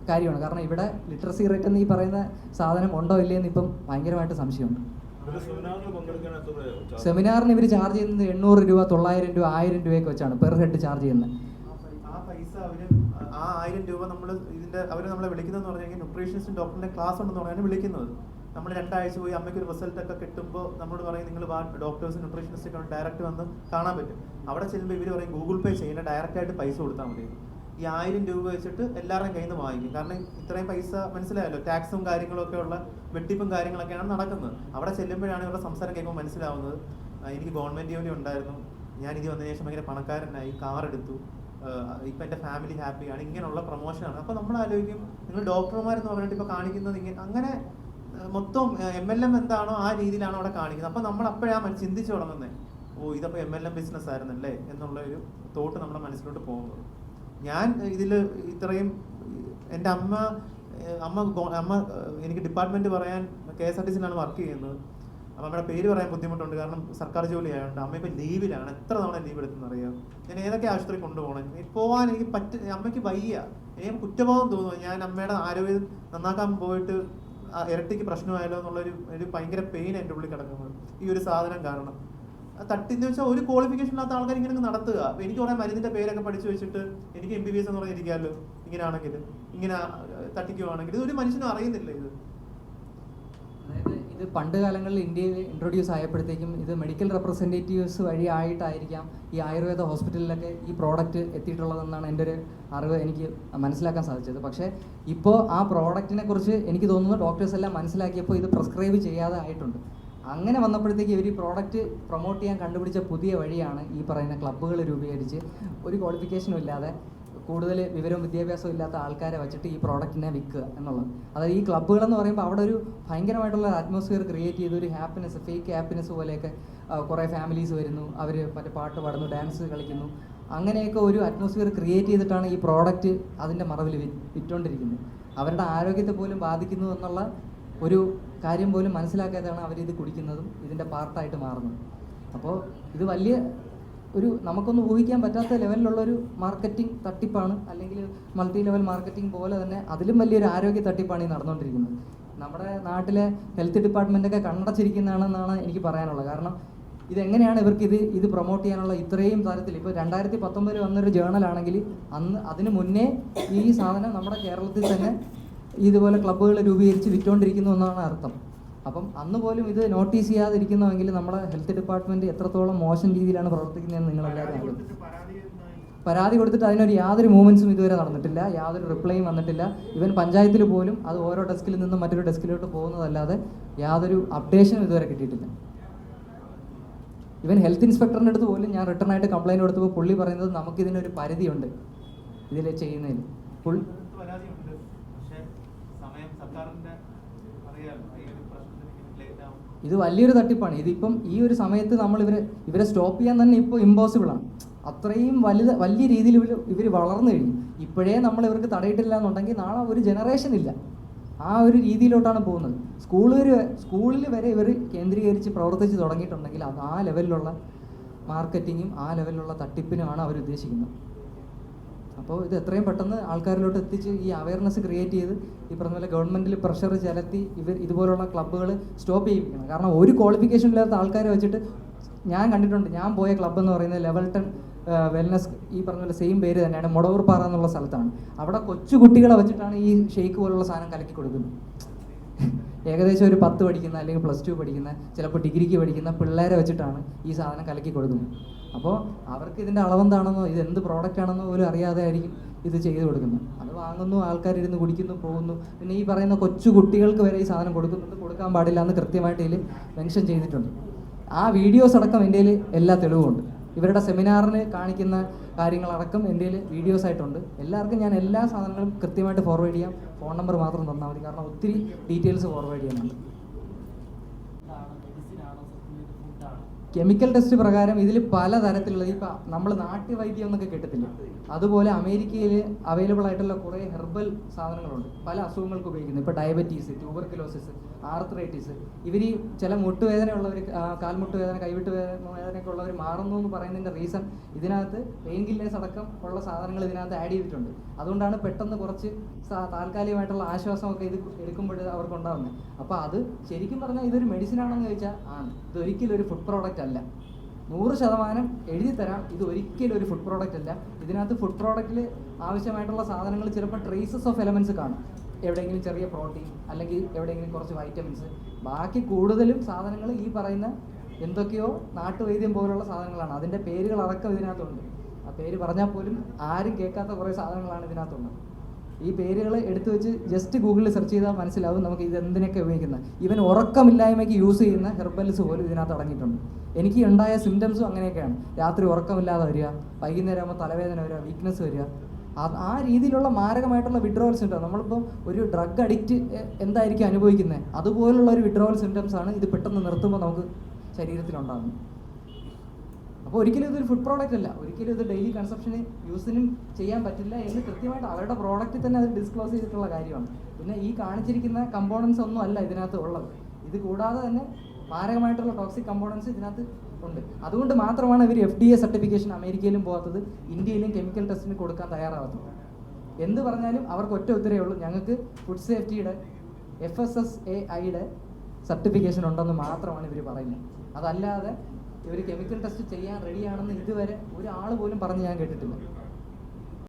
കാര്യമാണ്. കാരണം ഇവിടെ ലിറ്ററസി റേറ്റ് എന്ന് ഈ പറയുന്ന സാധനം ഉണ്ടോ ഇല്ലയെന്ന് ഇപ്പം ഭയങ്കരമായിട്ട് സംശയമുണ്ട്. സെമിനാറിന് ഇവർ ചാർജ് ചെയ്യുന്നത് 800 രൂപ, 900 രൂപ, 1000 രൂപയൊക്കെ വെച്ചാണ് പെർ ഹെഡ് ചാർജ് ചെയ്യുന്നത്. ആ പൈസ ആ 1000 രൂപ നമ്മൾ നമ്മളെ വിളിക്കുന്നതെന്ന് പറഞ്ഞാൽ ന്യൂട്രീഷനിസ്റ്റ് ഡോക്ടറിന്റെ ക്ലാസ് ഉണ്ടെന്ന് പറഞ്ഞാൽ വിളിക്കുന്നത്. നമ്മൾ 2 ആഴ്ച പോയി അമ്മയ്ക്ക് ഒരു റിസൾട്ട് ഒക്കെ കിട്ടുമ്പോൾ നമ്മൾ പറയും നിങ്ങൾ ഡോക്ടേഴ്സ് ന്യൂട്രീഷനിസ്റ്റ് ഒക്കെ ഡയറക്റ്റ് വന്ന് കാണാൻ പറ്റും. അവിടെ ചെല്ലുമ്പോൾ ഇവർ പറയും ഗൂഗിൾ പേ ചെയ്യുന്ന ഡയറക്റ്റ് ആയിട്ട് പൈസ കൊടുത്താൽ മതി. ഈ 1000 രൂപ വെച്ചിട്ട് എല്ലാവരുടെയും കയ്യിൽ നിന്ന് വാങ്ങിക്കും. കാരണം ഇത്രയും പൈസ മനസ്സിലായല്ലോ, ടാക്സും കാര്യങ്ങളൊക്കെ ഉള്ള വെട്ടിപ്പും കാര്യങ്ങളൊക്കെയാണ് നടക്കുന്നത്. അവിടെ ചെല്ലുമ്പോഴാണ് ഇവരുടെ സംസാരം കേൾക്കുമ്പോൾ മനസ്സിലാവുന്നത് എനിക്ക് ഗവൺമെൻറ് ജോലി ഉണ്ടായിരുന്നു, ഞാൻ ഇത് വന്നതിന് ശേഷം ഭയങ്കര പണക്കാരനായി, കാർ എടുത്തു, ഇപ്പം എൻ്റെ ഫാമിലി ഹാപ്പിയാണ്, ഇങ്ങനെയുള്ള പ്രൊമോഷനാണ്. അപ്പോൾ നമ്മൾ ആലോചിക്കും നിങ്ങൾ ഡോക്ടർമാരെന്ന് പറഞ്ഞിട്ട് ഇപ്പോൾ കാണിക്കുന്നത് ഇങ്ങനെ അങ്ങനെ മൊത്തം MLM എന്താണോ ആ രീതിയിലാണ് അവിടെ കാണിക്കുന്നത്. അപ്പോൾ നമ്മൾ അപ്പോഴാണ് ചിന്തിച്ചു തുടങ്ങുന്നത്, ഇതപ്പോൾ MLM ബിസിനസ് ആയിരുന്നല്ലേ എന്നുള്ള ഒരു തോട്ട് നമ്മുടെ മനസ്സിലോട്ട് പോകുന്നത്. ഞാൻ ഇതിൽ ഇത്രയും എൻ്റെ അമ്മ എനിക്ക് ഡിപ്പാർട്ട്മെൻറ്റ് പറയാൻ KSRTCയിലാണ് വർക്ക് ചെയ്യുന്നത്. അപ്പം അമ്മയുടെ പേര് പറയാൻ ബുദ്ധിമുട്ടുണ്ട്, കാരണം സർക്കാർ ജോലി ആയതുകൊണ്ട്. അമ്മ ഇപ്പം ലീവിലാണ്. എത്ര തവണ ലീവ് എടുത്തെന്ന് അറിയാം. ഞാൻ ഏതൊക്കെ ആശുപത്രി കൊണ്ടുപോകണം, പോകാൻ എനിക്ക് അമ്മയ്ക്ക് വയ്യ, എനിക്ക് കുറ്റബോധം തോന്നുന്നു. ഞാൻ അമ്മയുടെ ആരോഗ്യം നന്നാക്കാൻ പോയിട്ട് ഇരട്ടിക്ക് പ്രശ്നമായല്ലോ എന്നുള്ളൊരു ഭയങ്കര പെയിൻ എൻ്റെ ഉള്ളിൽ കിടക്കുന്നത് ഈ ഒരു സാധനം കാരണം. തട്ടിന്ന് വെച്ചാൽ ഒരു ക്വാളിഫിക്കേഷൻ ഇല്ലാത്ത ആൾക്കാർ ഇങ്ങനെ നടത്തുക. എനിക്ക് കുറേ മരുന്നിൻ്റെ പേരൊക്കെ പഠിച്ചു വെച്ചിട്ട് എനിക്ക് MBBS എന്ന് പറഞ്ഞിരിക്കാമല്ലോ. ഇങ്ങനെയാണെങ്കിൽ ഇങ്ങനെ തട്ടിക്കുവാണെങ്കിൽ ഇതൊരു മനുഷ്യനും അറിയുന്നില്ല. അതായത് ഇത് പണ്ട് കാലങ്ങളിൽ ഇന്ത്യയിൽ ഇൻട്രൊഡ്യൂസ് ആയപ്പോഴത്തേക്കും ഇത് മെഡിക്കൽ റെപ്രസെൻറ്റേറ്റീവ്സ് വഴിയായിട്ടായിരിക്കാം ഈ ആയുർവേദ ഹോസ്പിറ്റലിലൊക്കെ ഈ പ്രോഡക്റ്റ് എത്തിയിട്ടുള്ളതെന്നാണ് എൻ്റെ ഒരു അറിവ് എനിക്ക് മനസ്സിലാക്കാൻ സാധിച്ചത്. പക്ഷേ ഇപ്പോൾ ആ പ്രോഡക്റ്റിനെ കുറിച്ച് എനിക്ക് തോന്നുന്നു ഡോക്ടേഴ്സ് എല്ലാം മനസ്സിലാക്കിയപ്പോൾ ഇത് പ്രിസ്ക്രൈബ് ചെയ്യാതെ ആയിട്ടുണ്ട്. അങ്ങനെ വന്നപ്പോഴത്തേക്ക് ഇവർ ഈ പ്രോഡക്റ്റ് പ്രൊമോട്ട് ചെയ്യാൻ കണ്ടുപിടിച്ച പുതിയ വഴിയാണ് ഈ പറയുന്ന ക്ലബ്ബുകൾ രൂപീകരിച്ച് ഒരു ക്വാളിഫിക്കേഷനും ഇല്ലാതെ കൂടുതൽ വിവരവും വിദ്യാഭ്യാസവും ഇല്ലാത്ത ആൾക്കാരെ വെച്ചിട്ട് ഈ പ്രോഡക്റ്റിനെ വിൽക്കുക എന്നുള്ളത്. അതായത് ഈ ക്ലബ്ബുകളെന്ന് പറയുമ്പോൾ അവിടെ ഒരു ഭയങ്കരമായിട്ടുള്ള അറ്റ്മോസ്ഫിയർ ക്രിയേറ്റ് ചെയ്ത് ഒരു ഹാപ്പിനെസ്, ഫേക്ക് ഹാപ്പിനെസ് പോലെയൊക്കെ കുറേ ഫാമിലീസ് വരുന്നു, അവർ മറ്റേ പാട്ട് പാടുന്നു, ഡാൻസ് കളിക്കുന്നു, അങ്ങനെയൊക്കെ ഒരു അറ്റ്മോസ്ഫിയർ ക്രിയേറ്റ് ചെയ്തിട്ടാണ് ഈ പ്രോഡക്റ്റ് അതിൻ്റെ മറവിൽ വിറ്റുകൊണ്ടിരിക്കുന്നത്. അവരുടെ ആരോഗ്യത്തെ പോലും ബാധിക്കുന്നു എന്നുള്ള ഒരു കാര്യം പോലും മനസ്സിലാക്കാതെയാണ് അവരിത് കുടിക്കുന്നതും ഇതിൻ്റെ പാർട്ടായിട്ട് മാറുന്നത്. അപ്പോൾ ഇത് വലിയ ഒരു നമുക്കൊന്നും ഊഹിക്കാൻ പറ്റാത്ത ലെവലിലുള്ളൊരു മാർക്കറ്റിംഗ് തട്ടിപ്പാണ്, അല്ലെങ്കിൽ മൾട്ടി ലെവൽ മാർക്കറ്റിംഗ് പോലെ തന്നെ അതിലും വലിയൊരു ആരോഗ്യ തട്ടിപ്പാണ് ഈ നടന്നുകൊണ്ടിരിക്കുന്നത്. നമ്മുടെ നാട്ടിലെ ഹെൽത്ത് ഡിപ്പാർട്ട്മെൻറ്റൊക്കെ കണ്ണടച്ചിരിക്കുന്നതാണെന്നാണ് എനിക്ക് പറയാനുള്ളത്. കാരണം ഇതെങ്ങനെയാണ് ഇവർക്ക് ഇത് പ്രൊമോട്ട് ചെയ്യാനുള്ള ഇത്രയും തരത്തിൽ. ഇപ്പോൾ 2019 വന്നൊരു ജേണലാണെങ്കിൽ അതിന് മുന്നേ ഈ സാധനം നമ്മുടെ കേരളത്തിൽ തന്നെ ഇതുപോലെ ക്ലബ്ബുകൾ രൂപീകരിച്ച് വിറ്റുകൊണ്ടിരിക്കുന്നു എന്നാണ് അർത്ഥം. അപ്പം അന്ന് പോലും ഇത് നോട്ടീസ് ചെയ്യാതിരിക്കുന്നുവെങ്കിൽ നമ്മുടെ ഹെൽത്ത് ഡിപ്പാർട്ട്മെൻറ്റ് എത്രത്തോളം മോശം രീതിയിലാണ് പ്രവർത്തിക്കുന്നതെന്ന് നിങ്ങളെല്ലാവരും അറിയും. പരാതി കൊടുത്തിട്ട് അതിനൊരു യാതൊരു മൂവ്മെൻറ്റ്സും ഇതുവരെ നടന്നിട്ടില്ല, യാതൊരു റിപ്ലൈയും വന്നിട്ടില്ല. ഇവൻ പഞ്ചായത്തിൽ പോലും അത് ഓരോ ഡെസ്കിൽ നിന്നും മറ്റൊരു ഡെസ്കിലോട്ട് പോകുന്നതല്ലാതെ യാതൊരു അപ്ഡേഷനും ഇതുവരെ കിട്ടിയിട്ടില്ല. ഇവൻ ഹെൽത്ത് ഇൻസ്പെക്ടറിൻ്റെ അടുത്ത് പോലും ഞാൻ റിട്ടേൺ ആയിട്ട് കംപ്ലയിൻറ്റ് കൊടുത്തപ്പോൾ പുള്ളി പറയുന്നത് നമുക്കിതിനൊരു പരിധിയുണ്ട് ഇതിൽ ചെയ്യുന്നതിന്. പരാതിയുണ്ട്, പക്ഷേ സമയം സർക്കാരിന്റെ അറിയാമല്ലോ, ഈ ഒരു പ്രശ്നത്തിന് ലേറ്റ് ആവും. ഇത് വലിയൊരു തട്ടിപ്പാണ്. ഇതിപ്പം ഈ ഒരു സമയത്ത് നമ്മൾ ഇവരെ സ്റ്റോപ്പ് ചെയ്യാൻ തന്നെ ഇപ്പോൾ ഇമ്പോസിബിൾ ആണ്. അത്രയും വലിയ രീതിയിൽ ഇവർ വളർന്നു കഴിഞ്ഞു. ഇപ്പോഴേ നമ്മൾ ഇവർക്ക് തടയിട്ടില്ല എന്നുണ്ടെങ്കിൽ നാളെ ഒരു ജനറേഷൻ ഇല്ല. ആ ഒരു രീതിയിലോട്ടാണ് പോകുന്നത്. സ്കൂളിൽ വരെ ഇവർ കേന്ദ്രീകരിച്ച് പ്രവർത്തിച്ച് തുടങ്ങിയിട്ടുണ്ടെങ്കിൽ അത് ആ ലെവലിലുള്ള മാർക്കറ്റിങ്ങും ആ ലെവലിലുള്ള തട്ടിപ്പിനുമാണ് അവർ ഉദ്ദേശിക്കുന്നത്. അപ്പോൾ ഇത് എത്രയും പെട്ടെന്ന് ആൾക്കാരിലോട്ട് എത്തിച്ച് ഈ അവയർനെസ് ക്രിയേറ്റ് ചെയ്ത് ഈ പറഞ്ഞ പോലെ ഗവൺമെൻറ്റിൽ പ്രഷർ ചെലുത്തി ഇതുപോലുള്ള ക്ലബ്ബുകൾ സ്റ്റോപ്പ് ചെയ്യിപ്പിക്കണം. കാരണം ഒരു ക്വാളിഫിക്കേഷൻ ഇല്ലാത്ത ആൾക്കാരെ വെച്ചിട്ട് ഞാൻ കണ്ടിട്ടുണ്ട്. ഞാൻ പോയ ക്ലബ്ബ് എന്ന് പറയുന്നത് ലെവൽ 10 വെൽനസ്, ഈ പറഞ്ഞ പോലെ സെയിം പേര് തന്നെയാണ്, മുടവൂർപ്പാറ എന്നുള്ള സ്ഥലത്താണ്. അവിടെ കൊച്ചു കുട്ടികളെ വെച്ചിട്ടാണ് ഈ ഷെയ്ക്ക് പോലുള്ള സാധനം കലക്കി കൊടുക്കുന്നത്. ഏകദേശം ഒരു 10 പഠിക്കുന്ന അല്ലെങ്കിൽ +2 പഠിക്കുന്ന, ചിലപ്പോൾ ഡിഗ്രിക്ക് പഠിക്കുന്ന പിള്ളേരെ വെച്ചിട്ടാണ് ഈ സാധനം കലക്കി കൊടുക്കുന്നത്. അപ്പോൾ അവർക്ക് ഇതിൻ്റെ അളവെന്താണെന്നോ ഇത് എന്ത് പ്രോഡക്റ്റ് ആണെന്നോ പോലും അറിയാതെ ആയിരിക്കും ഇത് ചെയ്ത് കൊടുക്കുന്നത്. അത് വാങ്ങുന്നു, ആൾക്കാരിരുന്ന് കുടിക്കുന്നു, പോകുന്നു. പിന്നെ ഈ പറയുന്ന കൊച്ചു കുട്ടികൾക്ക് വരെ ഈ സാധനം കൊടുക്കുന്നുണ്ട്, കൊടുക്കാൻ പാടില്ല എന്ന് കൃത്യമായിട്ട് ഇതിൽ മെൻഷൻ ചെയ്തിട്ടുണ്ട്. ആ വീഡിയോസ് അടക്കം എൻ്റെ കയ്യിൽ എല്ലാ തെളിവുമുണ്ട്. ഇവരുടെ സെമിനാറിന് കാണിക്കുന്ന കാര്യങ്ങളടക്കം എൻ്റെ കയ്യിൽ വീഡിയോസ് ആയിട്ടുണ്ട്. എല്ലാവർക്കും ഞാൻ എല്ലാ സാധനങ്ങളും കൃത്യമായിട്ട് ഫോർവേഡ് ചെയ്യാം. ഫോൺ നമ്പർ മാത്രം തന്നാൽ മതി, കാരണം ഒത്തിരി ഡീറ്റെയിൽസ് ഫോർവേഡ് ചെയ്യാനുണ്ട്. കെമിക്കൽ ടെസ്റ്റ് പ്രകാരം ഇതിൽ പലതരത്തിലുള്ള, ഇപ്പം നമ്മൾ നാട്യവൈദ്യം എന്നൊക്കെ കേട്ടിട്ടില്ല, അതുപോലെ അമേരിക്കയിൽ അവൈലബിൾ ആയിട്ടുള്ള കുറേ ഹെർബൽ സാധനങ്ങളുണ്ട് പല അസുഖങ്ങൾക്ക് ഉപയോഗിക്കുന്നത്. ഇപ്പോൾ ഡയബറ്റീസ്, ട്യൂബർക്കുലോസിസ്, ആർത്രൈറ്റിസ്. ഇവർ ചില മുട്ടുവേദനയുള്ളവർ, കാൽമുട്ട് വേദന, കൈവിട്ട് വേദനയൊക്കെ ഉള്ളവർ മാറുന്നു എന്ന് പറയുന്നതിൻ്റെ റീസൺ ഇതിനകത്ത് പെയിൻ കില്ലേഴ്സ് അടക്കം ഉള്ള സാധനങ്ങൾ ഇതിനകത്ത് ആഡ് ചെയ്തിട്ടുണ്ട്. അതുകൊണ്ടാണ് പെട്ടെന്ന് കുറച്ച് താൽക്കാലികമായിട്ടുള്ള ആശ്വാസമൊക്കെ ഇത് എടുക്കുമ്പോൾ അവർക്കുണ്ടാകുന്നത്. അപ്പോൾ അത് ശരിക്കും പറഞ്ഞാൽ ഇതൊരു മെഡിസിൻ ആണെന്ന് ചോദിച്ചാൽ ആണ്. ഇതൊരിക്കലും ഒരു ഫുഡ് പ്രോഡക്റ്റ് അല്ല. 100% എഴുതി തരാം, ഇത് ഒരിക്കലും ഒരു ഫുഡ് പ്രോഡക്റ്റ് അല്ല. ഇതിനകത്ത് ഫുഡ് പ്രോഡക്റ്റിൽ ആവശ്യമായിട്ടുള്ള സാധനങ്ങൾ ചിലപ്പോൾ ട്രേസസ് ഓഫ് എലമെൻറ്റ്സ് കാണും. എവിടെയെങ്കിലും ചെറിയ പ്രോട്ടീൻ അല്ലെങ്കിൽ എവിടെയെങ്കിലും കുറച്ച് വൈറ്റമിൻസ്. ബാക്കി കൂടുതലും സാധനങ്ങൾ ഈ പറയുന്ന എന്തൊക്കെയോ നാട്ടുവൈദ്യം പോലുള്ള സാധനങ്ങളാണ്. അതിൻ്റെ പേരുകൾ അടക്കം ഇതിനകത്തുണ്ട്. ആ പേര് പറഞ്ഞാൽ പോലും ആരും കേൾക്കാത്ത കുറേ സാധനങ്ങളാണ് ഇതിനകത്തുള്ളത്. ഈ പേരുകൾ എടുത്തു വെച്ച് ജസ്റ്റ് ഗൂഗിളിൽ സെർച്ച് ചെയ്താൽ മനസ്സിലാവും നമുക്ക് ഇത് എന്തിനൊക്കെ ഉപയോഗിക്കുന്നത്. ഈവൻ ഉറക്കമില്ലായ്മയ്ക്ക് യൂസ് ചെയ്യുന്ന ഹെർബൽസ് പോലും ഇതിനകത്ത് അടങ്ങിയിട്ടുണ്ട്. എനിക്ക് ഉണ്ടായ സിംറ്റംസും അങ്ങനെയൊക്കെയാണ്. രാത്രി ഉറക്കമില്ലാതെ വരിക, വൈകുന്നേരം ആകുമ്പോൾ തലവേദന വരിക, വീക്ക്നെസ് വരിക. ആ രീതിയിലുള്ള മാരകമായിട്ടുള്ള വിഡ്രോവൽ സിംറ്റം. നമ്മളിപ്പോൾ ഒരു ഡ്രഗ് അഡിക്റ്റ് എന്തായിരിക്കും അനുഭവിക്കുന്നത്, അതുപോലുള്ള ഒരു വിഡ്രോവൽ സിംറ്റംസാണ് ഇത് പെട്ടെന്ന് നിർത്തുമ്പോൾ നമുക്ക് ശരീരത്തിലുണ്ടാകുന്നത്. അപ്പോൾ ഒരിക്കലും ഇതൊരു ഫുഡ് പ്രോഡക്റ്റ് അല്ല, ഒരിക്കലും ഇത് ഡെയിലി കൺസപ്ഷന് യൂസിനും ചെയ്യാൻ പറ്റില്ല എന്ന് കൃത്യമായിട്ട് അവരുടെ പ്രോഡക്റ്റിൽ തന്നെ അത് ഡിസ്ക്ലോസ് ചെയ്തിട്ടുള്ള കാര്യമാണ്. പിന്നെ ഈ കാണിച്ചിരിക്കുന്ന കമ്പോണൻസ് ഒന്നും അല്ല ഇതിനകത്ത് ഉള്ളത്. ഇത് കൂടാതെ തന്നെ മാരകമായിട്ടുള്ള ടോക്സിക് കമ്പോണൻസ് ഇതിനകത്ത് ഉണ്ട്. അതുകൊണ്ട് മാത്രമാണ് ഇവർ FDA സർട്ടിഫിക്കേഷൻ അമേരിക്കയിലും പോകാത്തത്, ഇന്ത്യയിലും കെമിക്കൽ ടെസ്റ്റിന് കൊടുക്കാൻ തയ്യാറാവാത്തത്. എന്ത് പറഞ്ഞാലും അവർക്ക് ഒറ്റ ഉത്തരവേ ഉള്ളൂ, ഞങ്ങൾക്ക് ഫുഡ് സേഫ്റ്റിയുടെ FSSAIയുടെ സർട്ടിഫിക്കേഷൻ ഉണ്ടെന്ന് മാത്രമാണ് ഇവർ പറയുന്നത്. അതല്ലാതെ ഇവർ കെമിക്കൽ ടെസ്റ്റ് ചെയ്യാൻ റെഡിയാണെന്ന് ഇതുവരെ ഒരാൾ പോലും പറഞ്ഞ് ഞാൻ കേട്ടിട്ടില്ല.